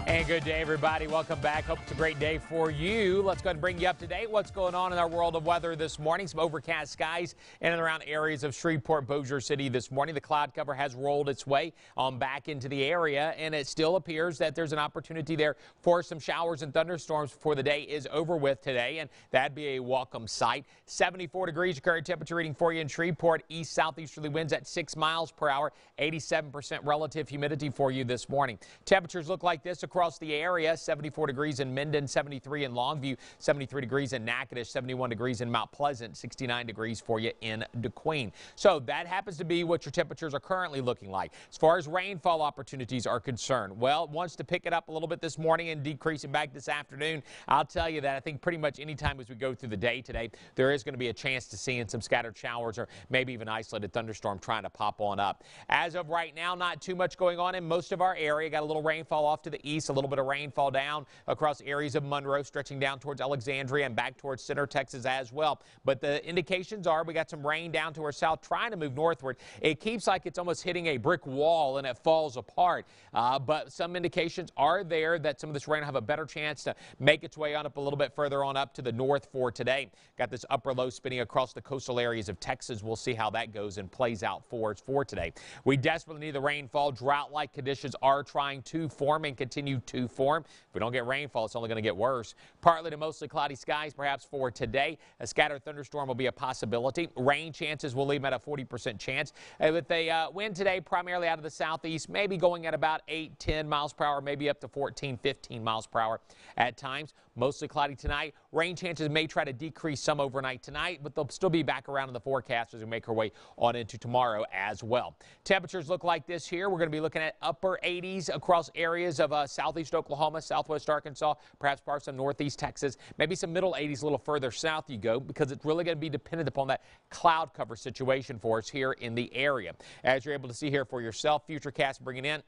And And good day, everybody. Welcome back. Hope it's a great day for you. Let's go ahead and bring you up to date. What's going on in our world of weather this morning? Some overcast skies in and around areas of Shreveport, Bossier City this morning. The cloud cover has rolled its way on back into the area, and it still appears that there's an opportunity there for some showers and thunderstorms before the day is over with today, and that'd be a welcome sight. 74 degrees, your current temperature reading for you in Shreveport. East-southeasterly winds at 6 miles per hour. 87% relative humidity for you this morning. Temperatures look like this across the area. 74 degrees in Minden, 73 in Longview, 73 degrees in Natchitoches, 71 degrees in Mount Pleasant, 69 degrees for you in DeQueen. So that happens to be what your temperatures are currently looking like. As far as rainfall opportunities are concerned, well, wants to pick it up a little bit this morning and decreasing back this afternoon. I'll tell you that I think pretty much any time as we go through the day today, there is going to be a chance to see in some scattered showers or maybe even isolated thunderstorm trying to pop on up. As of right now, not too much going on in most of our area. Got a little rainfall off to the east, a little bit of rainfall down across areas of Monroe, stretching down towards Alexandria and back towards Center, Texas as well. But the indications are we got some rain down to our south trying to move northward. It keeps like it's almost hitting a brick wall and it falls apart. But some indications are there that some of this rain will have a better chance to make its way on up a little bit further on up to the north for today. Got this upper low spinning across the coastal areas of Texas. We'll see how that goes and plays out for us for today. We desperately need the rainfall. Drought-like conditions are trying to form and continue to form. If we don't get rainfall, it's only going to get worse. Partly to mostly cloudy skies perhaps for today. A scattered thunderstorm will be a possibility. Rain chances will leave them at a 40% chance. With the wind today primarily out of the southeast, maybe going at about 8-10 miles per hour, maybe up to 14-15 miles per hour at times. Mostly cloudy tonight. Rain chances may try to decrease some overnight tonight, but they'll still be back around in the forecast as we make our way on into tomorrow as well. Temperatures look like this here. We're going to be looking at upper 80s across areas of southeast Oklahoma, southwest Arkansas, perhaps parts of northeast Texas, maybe some middle 80s a little further south you go, because it's really going to be dependent upon that cloud cover situation for us here in the area. As you're able to see here for yourself, Futurecast bringing in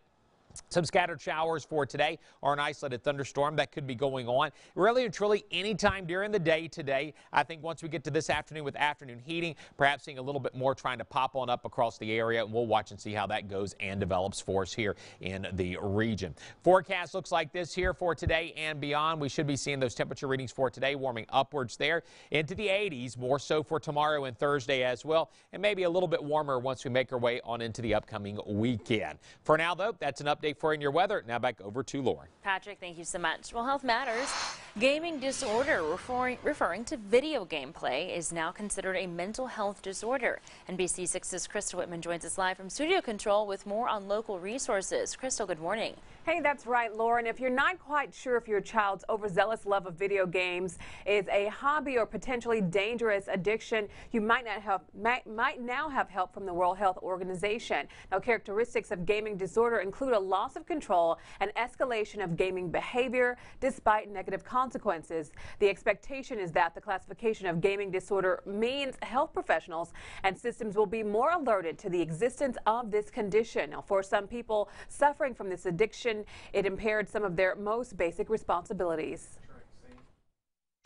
some scattered showers for today or an isolated thunderstorm that could be going on really and truly anytime during the day today. I think once we get to this afternoon with afternoon heating, perhaps seeing a little bit more trying to pop on up across the area, and we'll watch and see how that goes and develops for us here in the region. Forecast looks like this here for today and beyond. We should be seeing those temperature readings for today warming upwards there into the 80s, more so for tomorrow and Thursday as well, and maybe a little bit warmer once we make our way on into the upcoming weekend. For now, though, that's an update for in your weather. Now back over to Lauren. Patrick, thank you so much. Well, Health Matters. Gaming disorder, referring to video game play, is now considered a mental health disorder. NBC6's Crystal Whitman joins us live from Studio Control with more on local resources. Crystal, good morning. Hey, that's right, Lauren. If you're not quite sure if your child's overzealous love of video games is a hobby or potentially dangerous addiction, you might now have help from the World Health Organization. Now, characteristics of gaming disorder include a loss of control and escalation of gaming behavior despite negative consequences. The expectation is that the classification of gaming disorder means health professionals and systems will be more alerted to the existence of this condition. Now, for some people suffering from this addiction, it impaired some of their most basic responsibilities.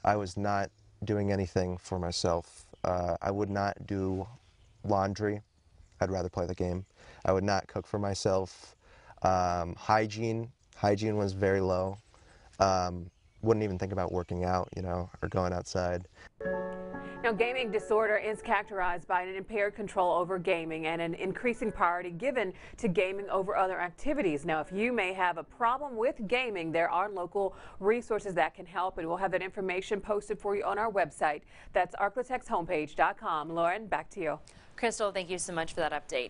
I was not doing anything for myself. I would not do laundry. I'd rather play the game. I would not cook for myself. Hygiene was very low. Wouldn't even think about working out, or going outside. Now, gaming disorder is characterized by an impaired control over gaming and an increasing priority given to gaming over other activities. Now, if you may have a problem with gaming, there are local resources that can help, and we'll have that information posted for you on our website. That's arklaTexHomepage.com. Lauren, back to you. Crystal, thank you so much for that update.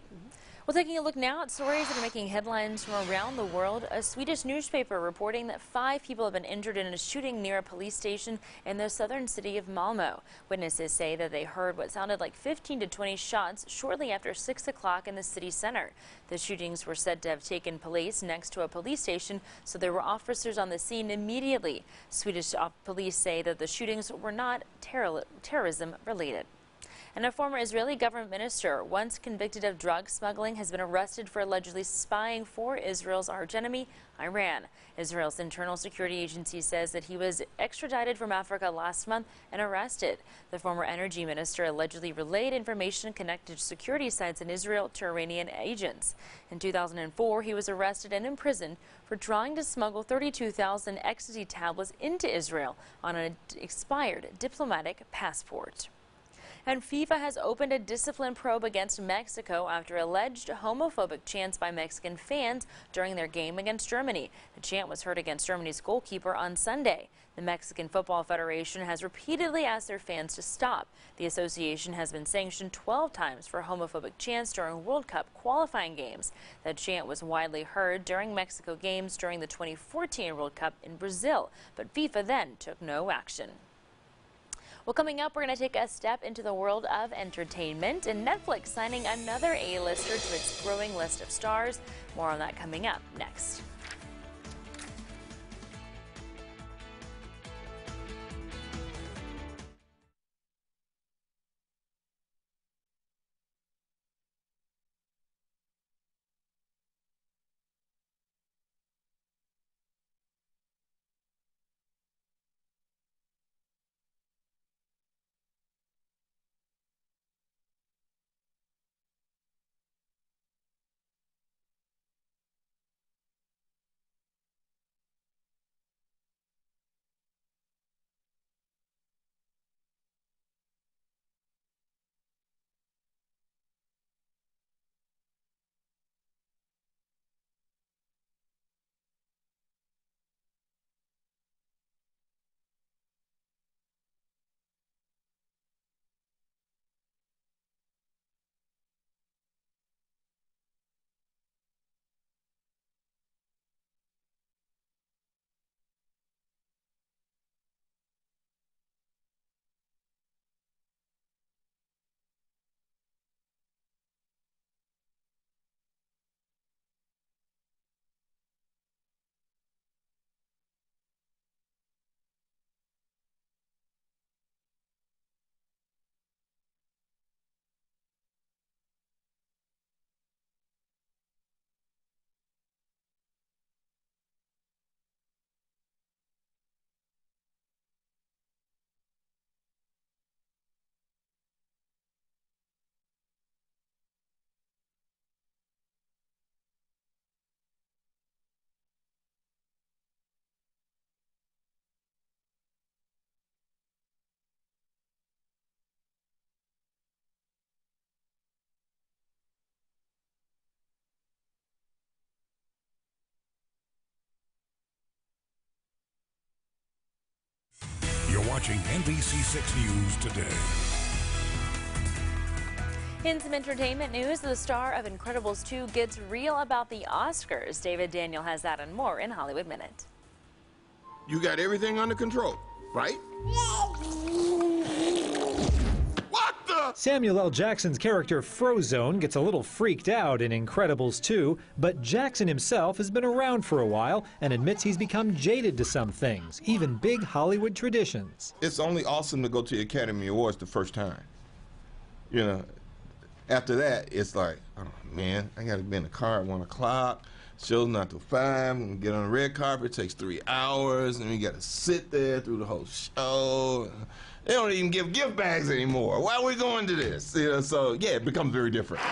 Well, taking a look now at stories that are making headlines from around the world. A Swedish newspaper reporting that 5 people have been injured in a shooting near a police station in the southern city of Malmö. Witnesses say that they heard what sounded like 15 to 20 shots shortly after 6 o'clock in the city center. The shootings were said to have taken place next to a police station, so there were officers on the scene immediately. Swedish police say that the shootings were not terrorism related. And a former Israeli government minister, once convicted of drug smuggling, has been arrested for allegedly spying for Israel's archenemy, Iran. Israel's internal security agency says that he was extradited from Africa last month and arrested. The former energy minister allegedly relayed information connected to security sites in Israel to Iranian agents. In 2004, he was arrested and imprisoned for trying to smuggle 32,000 ecstasy tablets into Israel on an expired diplomatic passport. And FIFA has opened a discipline probe against Mexico after alleged homophobic chants by Mexican fans during their game against Germany. The chant was heard against Germany's goalkeeper on Sunday. The Mexican Football Federation has repeatedly asked their fans to stop. The association has been sanctioned 12 times for homophobic chants during World Cup qualifying games. The chant was widely heard during Mexico games during the 2014 World Cup in Brazil, but FIFA then took no action. Well, coming up, we're going to take a step into the world of entertainment, and Netflix signing another A-lister to its growing list of stars. More on that coming up next. You're watching NBC6 News Today. In some entertainment news, the star of Incredibles 2 gets real about the Oscars. David Daniel has that and more in Hollywood Minute. You got everything under control, right? Samuel L. Jackson's character Frozone gets a little freaked out in Incredibles 2, but Jackson himself has been around for a while and admits he's become jaded to some things, even big Hollywood traditions. It's only awesome to go to the Academy Awards the first time. You know, after that, it's like, oh man, I gotta be in the car at 1 o'clock. Show's not till 5. And get on the red carpet, it takes 3 hours, and you gotta sit there through the whole show. They don't even give gift bags anymore. Why are we going to this? You know, so yeah, it becomes very different.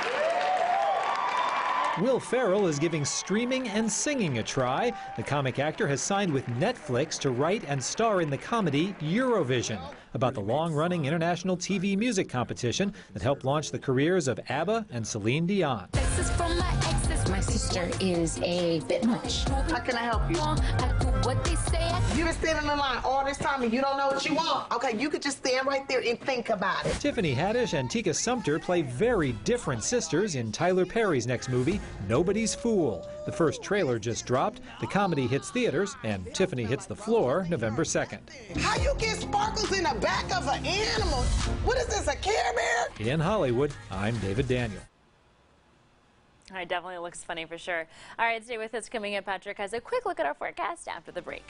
Will Ferrell is giving streaming and singing a try. The comic actor has signed with Netflix to write and star in the comedy Eurovision, about the long-running international TV music competition that helped launch the careers of ABBA and Celine Dion. This is from my exes. My sister is a bit much. How can I help you? I do what they say. You've been standing in line all this time and you don't know what you want. Okay, you could just stand right there and think about it. Tiffany Haddish and Tika Sumpter play very different sisters in Tyler Perry's next movie, Nobody's Fool. The first trailer just dropped. The comedy hits theaters, and Tiffany hits the floor November 2nd. How you get sparkles in the back of an animal? What is this, a Care Bear? In Hollywood, I'm David Daniel. All right, definitely looks funny for sure. All right, stay with us. Coming up, Patrick has a quick look at our forecast after the break.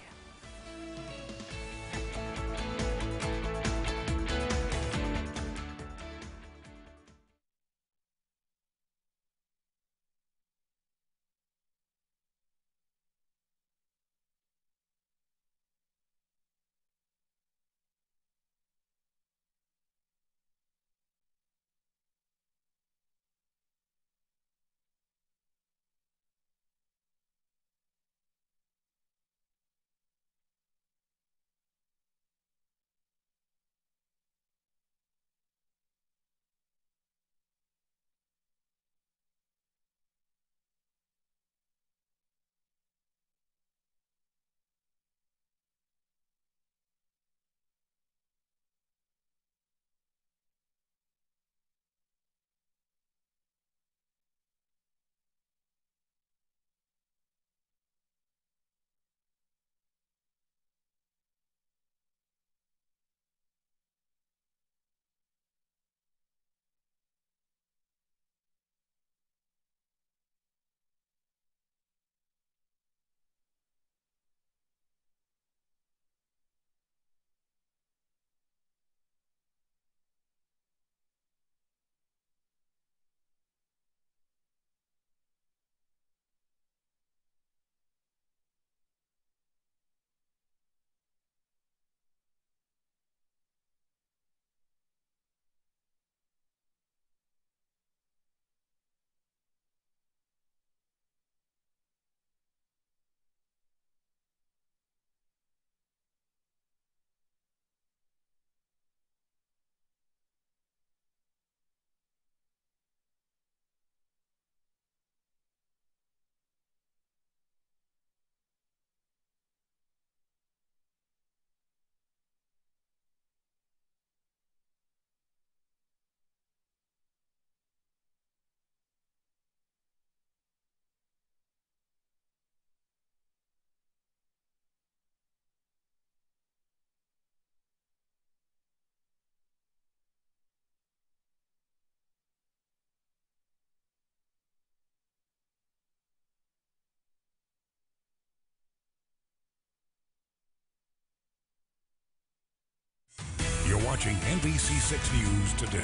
watching NBC6 News Today.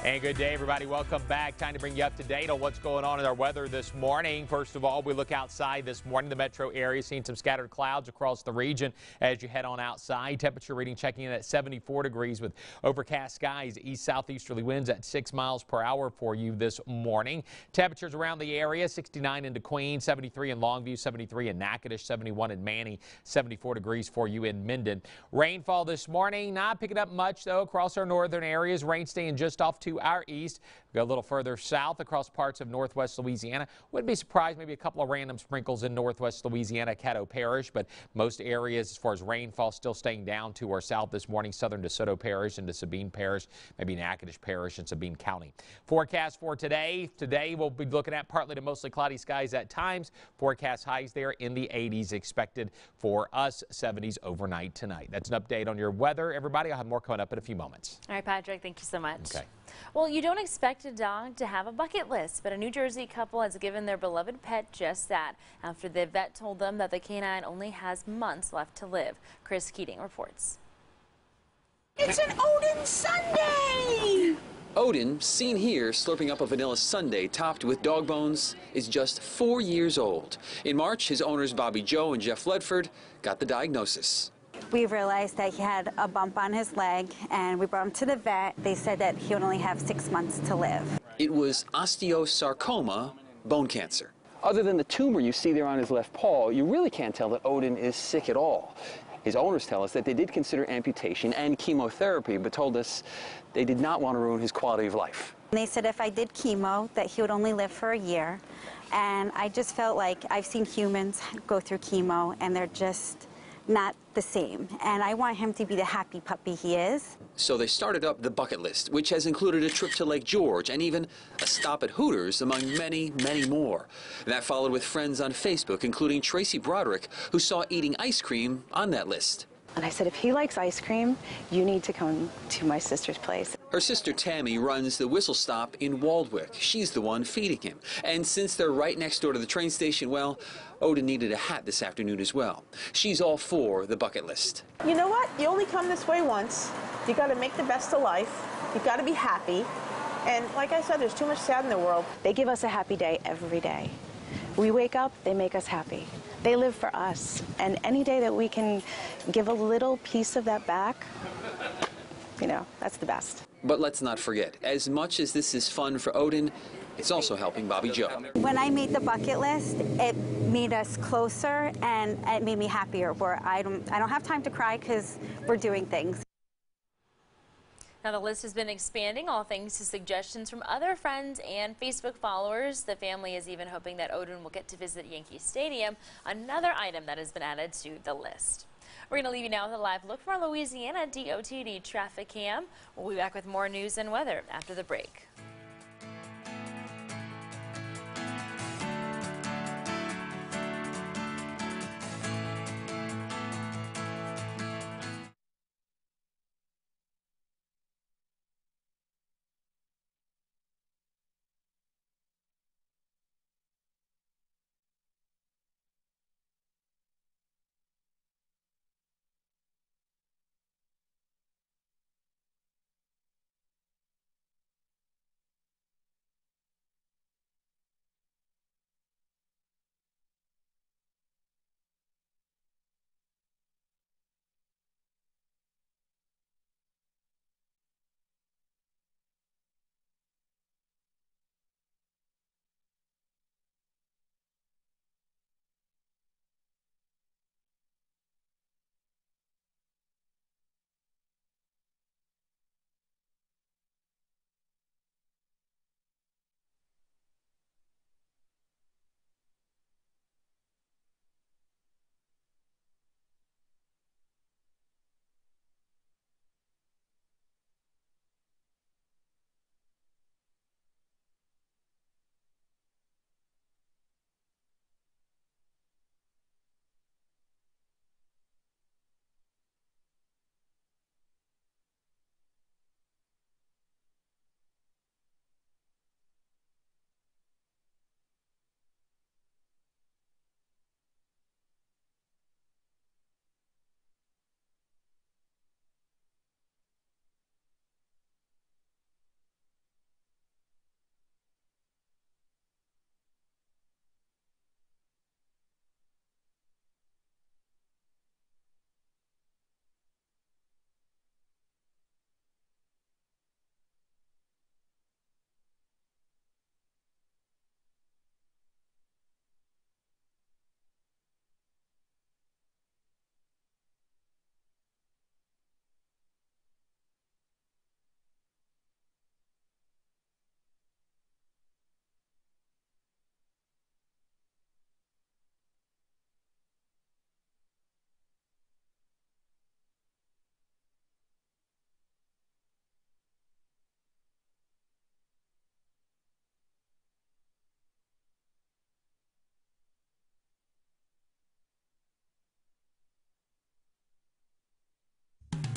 And good day, everybody. Welcome back. Time to bring you up to date on what's going on in our weather this morning. First of all, we look outside this morning. The metro area seeing some scattered clouds across the region as you head on outside. Temperature reading checking in at 74 degrees with overcast skies. East-southeasterly winds at 6 miles per hour for you this morning. Temperatures around the area: 69 in DeQueen, 73 in Longview, 73 in Natchitoches, 71 in Manny, 74 degrees for you in Minden. Rainfall this morning, not picking up much, though, across our northern areas. Rain staying just off to our east. We go a little further south across parts of northwest Louisiana. Wouldn't be surprised, maybe a couple of random sprinkles in northwest Louisiana, Caddo Parish, but most areas as far as rainfall still staying down to our south this morning, southern DeSoto Parish into Sabine Parish, maybe Natchitoches Parish and Sabine County. Forecast for today. Today we'll be looking at partly to mostly cloudy skies at times. Forecast highs there in the 80s expected for us, 70s overnight tonight. That's an update on your weather, everybody. I'll have more coming up in a few moments. All right, Patrick, thank you so much. Okay. Well, you don't expect a dog to have a bucket list, but a New Jersey couple has given their beloved pet just that after the vet told them that the canine only has months left to live. Chris Keating reports. It's an Odin Sundae! Odin, seen here slurping up a vanilla sundae topped with dog bones, is just 4 years old. In March, his owners Bobby Joe and Jeff Ledford got the diagnosis. We realized that he had a bump on his leg, and we brought him to the vet. They said that he would only have 6 months to live. It was osteosarcoma, bone cancer. Other than the tumor you see there on his left paw, you really can't tell that Odin is sick at all. His owners tell us that they did consider amputation and chemotherapy, but told us they did not want to ruin his quality of life. They said if I did chemo, that he would only live for a year. And I just felt like I've seen humans go through chemo, and they're just not the same. And I want him to be the happy puppy he is. So they started up the bucket list, which has included a trip to Lake George and even a stop at Hooters, among many, many more. That followed with friends on Facebook, including Tracy Broderick, who saw eating ice cream on that list. And I said, if he likes ice cream, you need to come to my sister's place. Her sister Tammy runs the Whistle Stop in Waldwick. She's the one feeding him. And since they're right next door to the train station, well, Odin needed a hat this afternoon as well. She's all for the bucket list. You know what? You only come this way once. You got to make the best of life. You got to be happy. And like I said, there's too much sad in the world. They give us a happy day every day. We wake up, they make us happy. They live for us. And any day that we can give a little piece of that back, you know, that's the best. But let's not forget, as much as this is fun for Odin, it's also helping Bobby Joe. When I made the bucket list, it made us closer, and it made me happier, where I don't have time to cry because we're doing things. Now, the list has been expanding, all thanks to suggestions from other friends and Facebook followers. The family is even hoping that Odin will get to visit Yankee Stadium, another item that has been added to the list. We're going to leave you now with a live look from our Louisiana DOTD traffic cam. We'll be back with more news and weather after the break.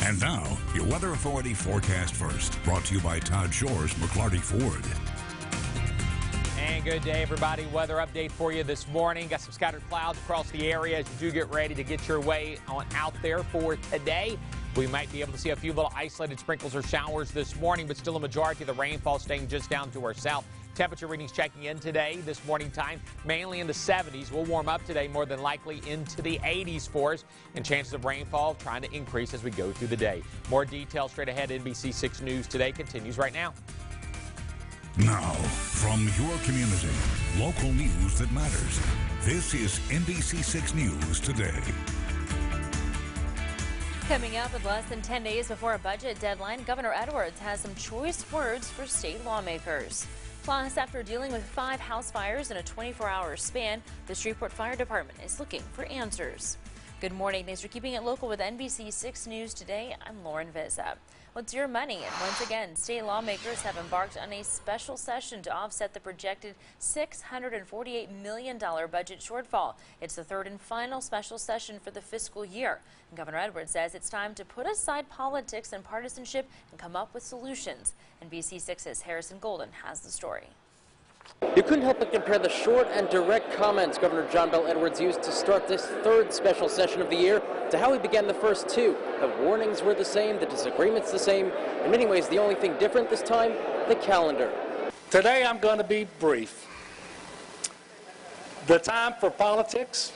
And now, your Weather Authority forecast first, brought to you by Todd Shores, McClarty Ford. And good day, everybody. Weather update for you this morning. Got some scattered clouds across the area as you do get ready to get your way on out there for today. We might be able to see a few little isolated sprinkles or showers this morning, but still a majority of the rainfall staying just down to our south. Temperature readings checking in today, this morning time, mainly in the 70s. We'll warm up today, more than likely into the 80s for us, and chances of rainfall trying to increase as we go through the day. More details straight ahead. NBC6 News Today continues right now. Now, from your community, local news that matters. This is NBC6 News Today. Coming up with less than 10 days before a budget deadline, Governor Edwards has some choice words for state lawmakers. Plus, after dealing with 5 house fires in a 24-hour span, the Shreveport Fire Department is looking for answers. Good morning. Thanks for keeping it local with NBC6 News Today. I'm Lauren Vizza. What's your money? And once again, state lawmakers have embarked on a special session to offset the projected $648 million budget shortfall. It's the third and final special session for the fiscal year. And Governor Edwards says it's time to put aside politics and partisanship and come up with solutions. NBC6's Harrison Golden has the story. You couldn't help but compare the short and direct comments Governor John Bel Edwards used to start this third special session of the year to how he began the first 2. The warnings were the same, the disagreements the same. In many ways, the only thing different this time, the calendar. Today I'm going to be brief. The time for politics,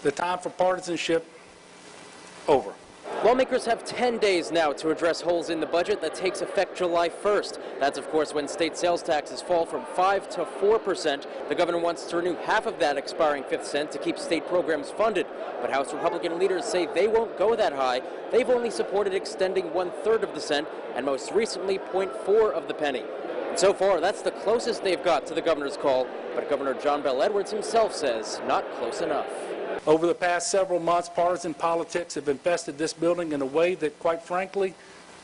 the time for partisanship, over. Lawmakers have 10 days now to address holes in the budget that takes effect July 1st. That's, of course, when state sales taxes fall from 5% to 4%. The governor wants to renew half of that expiring 5th cent to keep state programs funded. But House Republican leaders say they won't go that high. They've only supported extending 1/3 of the cent and most recently 0.4 of the penny. And so far, that's the closest they've got to the governor's call. But Governor John Bel Edwards himself says not close enough. Over the past several months, partisan politics have infested this building in a way that, quite frankly,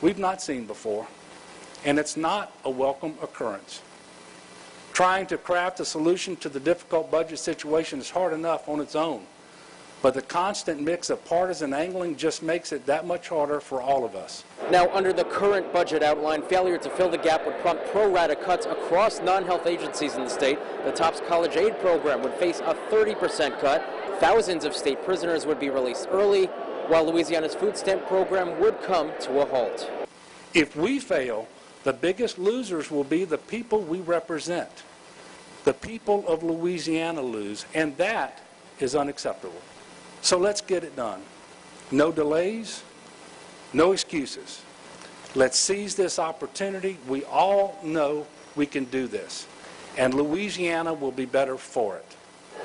we've not seen before. And it's not a welcome occurrence. Trying to craft a solution to the difficult budget situation is hard enough on its own. But the constant mix of partisan angling just makes it that much harder for all of us. Now, under the current budget outline, failure to fill the gap would prompt pro-rata cuts across non-health agencies in the state. The TOPS College Aid program would face a 30% cut. Thousands of state prisoners would be released early, while Louisiana's food stamp program would come to a halt. If we fail, the biggest losers will be the people we represent. The people of Louisiana lose, and that is unacceptable. So let's get it done. No delays, no excuses. Let's seize this opportunity. We all know we can do this, and Louisiana will be better for it.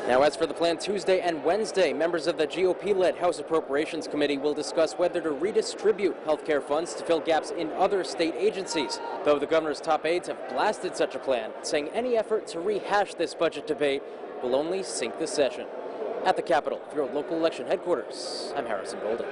Now, as for the plan Tuesday and Wednesday, members of the GOP-led House Appropriations Committee will discuss whether to redistribute health care funds to fill gaps in other state agencies. Though the governor's top aides have blasted such a plan, saying any effort to rehash this budget debate will only sink the session. At the Capitol, for your local election headquarters, I'm Harrison Golden.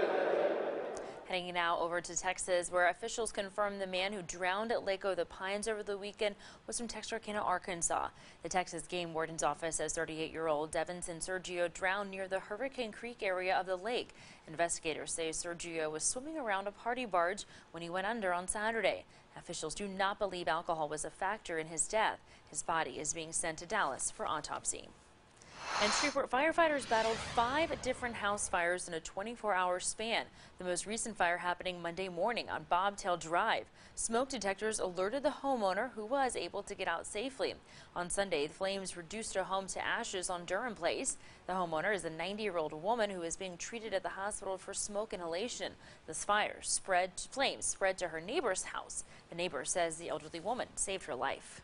Heading now over to Texas, where officials confirmed the man who drowned at Lake of the Pines over the weekend was from Texarkana, Arkansas. The Texas Game Warden's office says 38-year-old Devinson Sergio drowned near the Hurricane Creek area of the lake. Investigators say Sergio was swimming around a party barge when he went under on Saturday. Officials do not believe alcohol was a factor in his death. His body is being sent to Dallas for autopsy. And Shreveport firefighters battled 5 different house fires in a 24-hour span. The most recent fire happening Monday morning on Bobtail Drive. Smoke detectors alerted the homeowner, who was able to get out safely. On Sunday, the flames reduced her home to ashes on Durham Place. The homeowner is a 90-year-old woman who is being treated at the hospital for smoke inhalation. This flames spread to her neighbor's house. The neighbor says the elderly woman saved her life.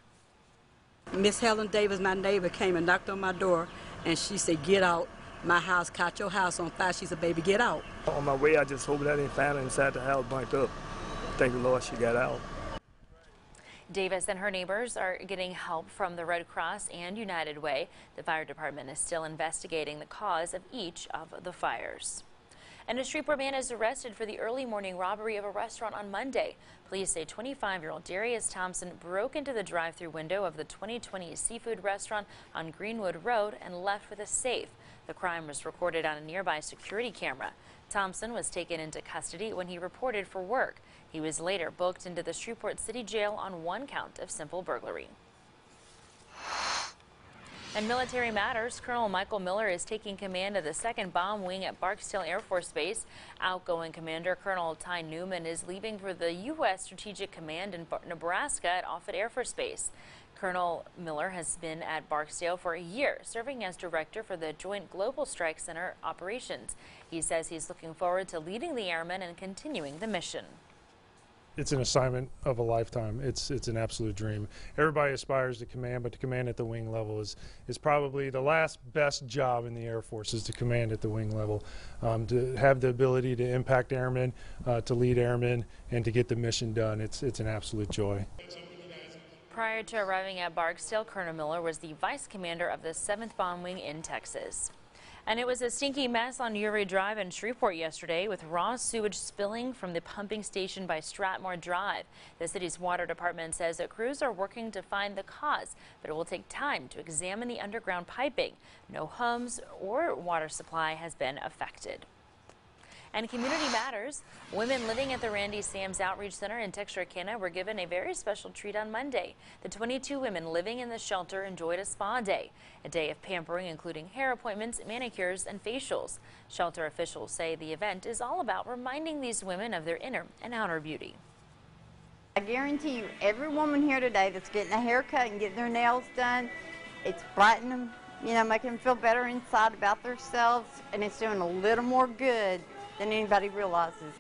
Miss Helen Davis, my neighbor, came and knocked on my door, and she said, "Get out. My house caught your house on fire." She said, "Baby, get out." On my way, I just hope that I didn't find her inside the house burnt up. Thank the Lord she got out. Davis and her neighbors are getting help from the Red Cross and United Way. The fire department is still investigating the cause of each of the fires. And a Shreveport man is arrested for the early morning robbery of a restaurant on Monday. Police say 25-year-old Darius Thompson broke into the drive-thru window of the 2020 seafood restaurant on Greenwood Road and left with a safe. The crime was recorded on a nearby security camera. Thompson was taken into custody when he reported for work. He was later booked into the Shreveport City Jail on one count of simple burglary. In military matters, Colonel Michael Miller is taking command of the 2nd Bomb Wing at Barksdale Air Force Base. Outgoing Commander Colonel Ty Newman is leaving for the U.S. Strategic Command in Nebraska at Offutt Air Force Base. Colonel Miller has been at Barksdale for a year, serving as director for the Joint Global Strike Center operations. He says he's looking forward to leading the airmen and continuing the mission. It's an assignment of a lifetime. It's an absolute dream. Everybody aspires to command, but to command at the wing level is probably the last best job in the Air Force, is to command at the wing level. To have the ability to impact airmen, to lead airmen, and to get the mission done, it's an absolute joy. Prior to arriving at Barksdale, Colonel Miller was the vice commander of the 7th Bomb Wing in Texas. And it was a stinky mess on Uray Drive in Shreveport yesterday, with raw sewage spilling from the pumping station by Stratmore Drive. The city's water department says that crews are working to find the cause, but it will take time to examine the underground piping. No homes or water supply has been affected. And community matters. Women living at the Randy Sams Outreach Center in Texarkana were given a very special treat on Monday. The 22 women living in the shelter enjoyed a spa day, a day of pampering including hair appointments, manicures, and facials. Shelter officials say the event is all about reminding these women of their inner and outer beauty. I guarantee you, every woman here today that's getting a haircut and getting their nails done, it's brightening them, making them feel better inside about themselves, and it's doing a little more good than anybody realizes.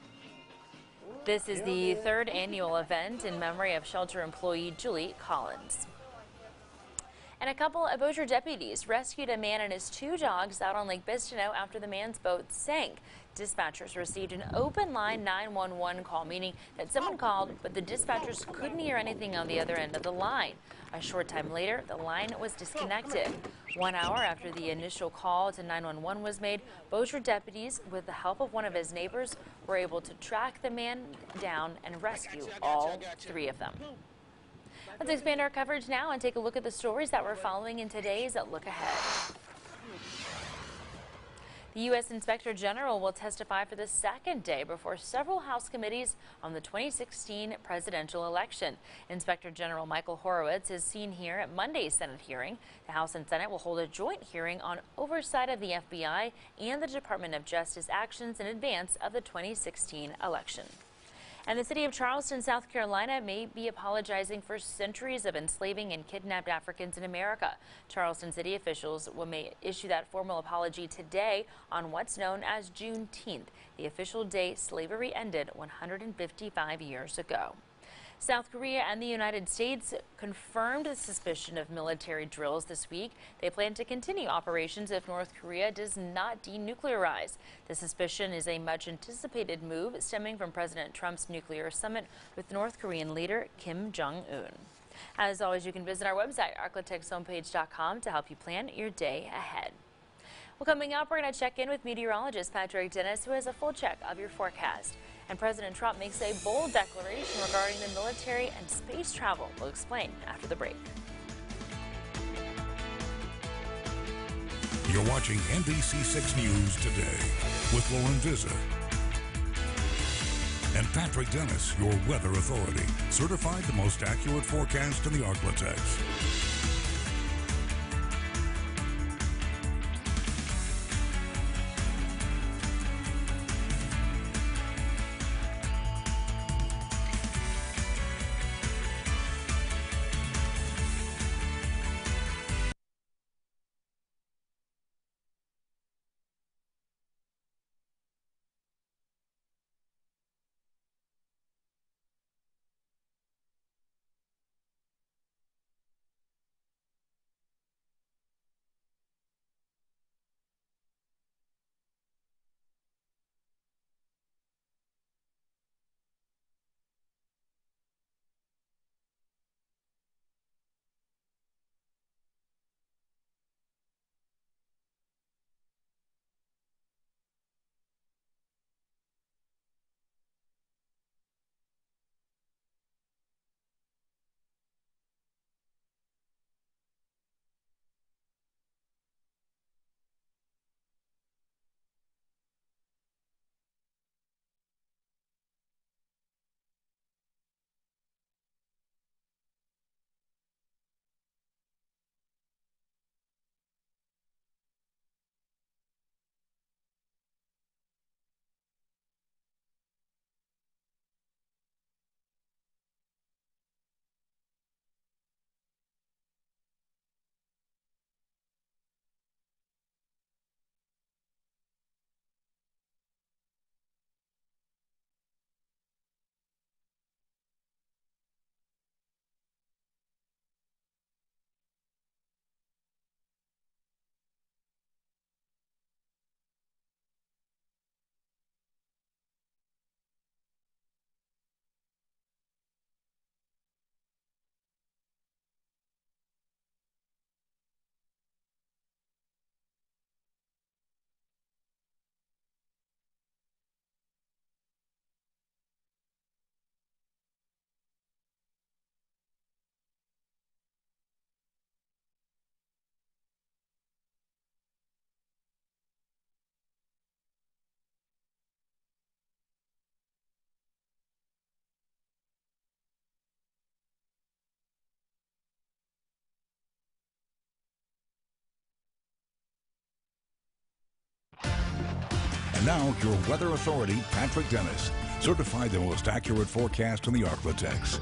This is the 3rd annual event in memory of shelter employee Julie Collins. And a couple of Bossier deputies rescued a man and his 2 dogs out on Lake Bistineau after the man's boat sank. Dispatchers received an open line 911 call, meaning that someone called, but the dispatchers couldn't hear anything on the other end of the line. A short time later, the line was disconnected. 1 hour after the initial call to 911 was made, Bossier deputies, with the help of one of his neighbors, were able to track the man down and rescue all 3 of them. Let's expand our coverage now and take a look at the stories that we're following in today's Look Ahead. The U.S. Inspector General will testify for the 2nd day before several House committees on the 2016 presidential election. Inspector General Michael Horowitz is seen here at Monday's Senate hearing. The House and Senate will hold a joint hearing on oversight of the FBI and the Department of Justice actions in advance of the 2016 election. And the city of Charleston, South Carolina may be apologizing for centuries of enslaving and kidnapped Africans in America. Charleston city officials may issue that formal apology today on what's known as Juneteenth, the official day slavery ended 155 years ago. South Korea and the United States confirmed the suspicion of military drills this week. They plan to continue operations if North Korea does not denuclearize. The suspicion is a much anticipated move stemming from President Trump's nuclear summit with North Korean leader Kim Jong-un. As always, you can visit our website, arklatex.homepage.com, to help you plan your day ahead. Well, coming up, we're going to check in with meteorologist Patrick Dennis, who has a full check of your forecast. And President Trump makes a bold declaration regarding the military and space travel. We'll explain after the break. You're watching NBC6 News Today with Lauren Vizza and Patrick Dennis, your weather authority, certified the most accurate forecast in the Arklatex. Now, your weather authority, Patrick Dennis, certified the most accurate forecast in the Arklatex.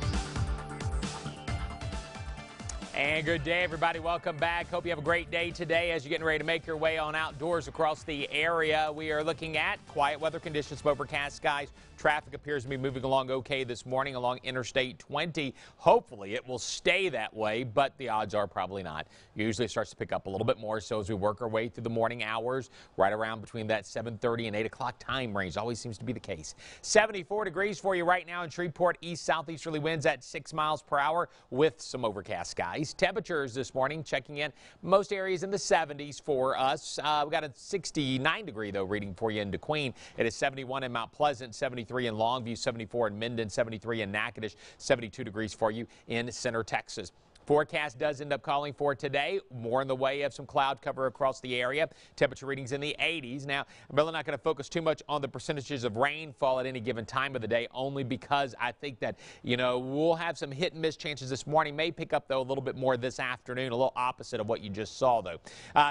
And good day, everybody. Welcome back. Hope you have a great day today as you're getting ready to make your way on outdoors across the area. We are looking at quiet weather conditions, overcast skies. Traffic appears to be moving along okay this morning along Interstate 20. Hopefully it will stay that way, but the odds are probably not. Usually it starts to pick up a little bit more, so as we work our way through the morning hours, right around between that 7:30 and 8 o'clock time range, always seems to be the case. 74 degrees for you right now in Shreveport. East-southeasterly winds at 6 miles per hour with some overcast skies. Temperatures this morning checking in most areas in the 70s for us. We got a 69 degree though reading for you in DeQueen. It is 71 in Mount Pleasant, 73 in Longview, 74 in Minden, 73 in Natchitoches, 72 degrees for you in Center, Texas. Forecast does end up calling for today. More in the way of some cloud cover across the area. Temperature readings in the 80s. Now, I'm really not going to focus too much on the percentages of rainfall at any given time of the day, only because I think that, we'll have some hit and miss chances this morning. May pick up, though, a little bit more this afternoon, a little opposite of what you just saw, though.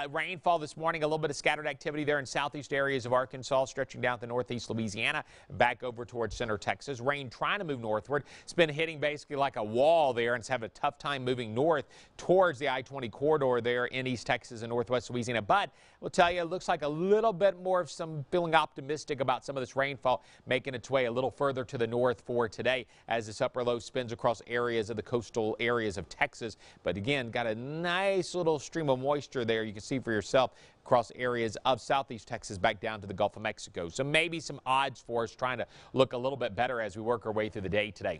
Rainfall this morning, a little bit of scattered activity there in southeast areas of Arkansas, stretching down to northeast Louisiana, back over towards Center, Texas. Rain trying to move northward. It's been hitting basically like a wall there, and it's having a tough time moving north towards the I-20 corridor there in East Texas and northwest Louisiana. But we'll tell you, it looks like a little bit more of some feeling optimistic about some of this rainfall making its way a little further to the north for today as this upper low spins across areas of the coastal areas of Texas. But again, got a nice little stream of moisture there you can see for yourself across areas of southeast Texas back down to the Gulf of Mexico. So maybe some odds for us trying to look a little bit better as we work our way through the day today.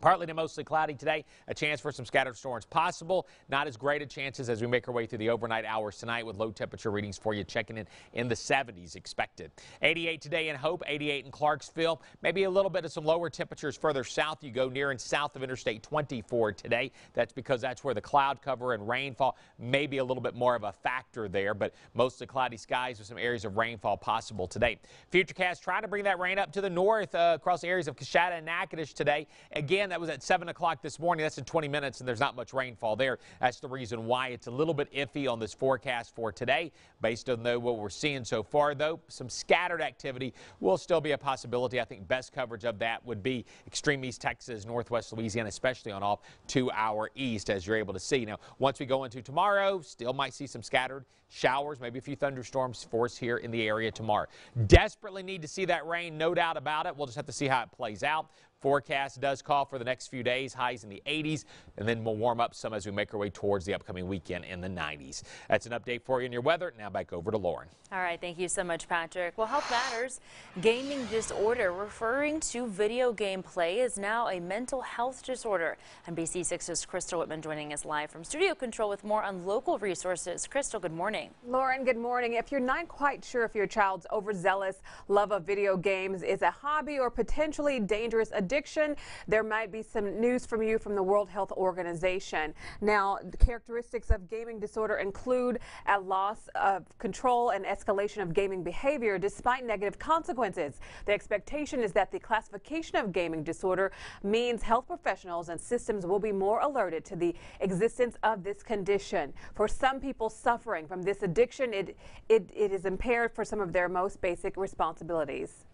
Partly to mostly cloudy today, a chance for some scattered storms possible. Not as great a chances as we make our way through the overnight hours tonight with low temperature readings for you checking in the 70s expected. 88 today in Hope, 88 in Clarksville. Maybe a little bit of some lower temperatures further south. You go near and south of Interstate 24 today. That's because that's where the cloud cover and rainfall may be a little bit more of a factor there, but mostly cloudy skies with some areas of rainfall possible today. Futurecast trying to bring that rain up to the north across areas of Coshada and Natchitoches today. Again, that was at 7 o'clock this morning. That's in 20 minutes, and there's not much rainfall there. That's the reason why it's a little bit iffy on this forecast for today. Based on what we're seeing so far, though, some scattered activity will still be a possibility. I think best coverage of that would be extreme East Texas, northwest Louisiana, especially on off to our east, as you're able to see. Now, once we go into tomorrow, still might see some scattered showers, maybe a few thunderstorms for us here in the area tomorrow. Desperately need to see that rain, no doubt about it. We'll just have to see how it plays out. Forecast does call for the next few days, highs in the 80s, and then we'll warm up some as we make our way towards the upcoming weekend in the 90s. That's an update for you in your weather. Now back over to Lauren. All right, thank you so much, Patrick. Well, Health Matters. Gaming disorder, referring to video game play, is now a mental health disorder. NBC6's Crystal Whitman joining us live from Studio Control with more on local resources. Crystal, good morning. Lauren, good morning. If you're not quite sure if your child's overzealous love of video games is a hobby or potentially dangerous addiction, there might be some news from you from the World Health Organization. Now, the characteristics of gaming disorder include a loss of control and escalation of gaming behavior despite negative consequences. The expectation is that the classification of gaming disorder means health professionals and systems will be more alerted to the existence of this condition. For some people suffering from this addiction, it is impaired for some of their most basic responsibilities.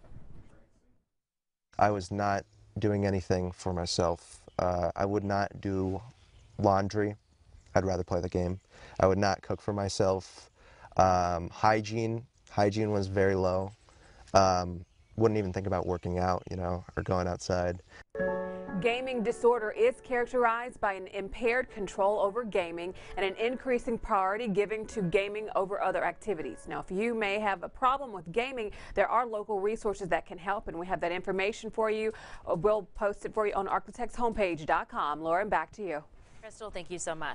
I was not doing anything for myself. I would not do laundry. I'd rather play the game. I would not cook for myself. Hygiene was very low. Wouldn't even think about working out, or going outside. Gaming disorder is characterized by an impaired control over gaming and an increasing priority given to gaming over other activities. Now, if you may have a problem with gaming, there are local resources that can help, and we have that information for you. We'll post it for you on arklatex homepage.com. Lauren, back to you. Crystal, thank you so much.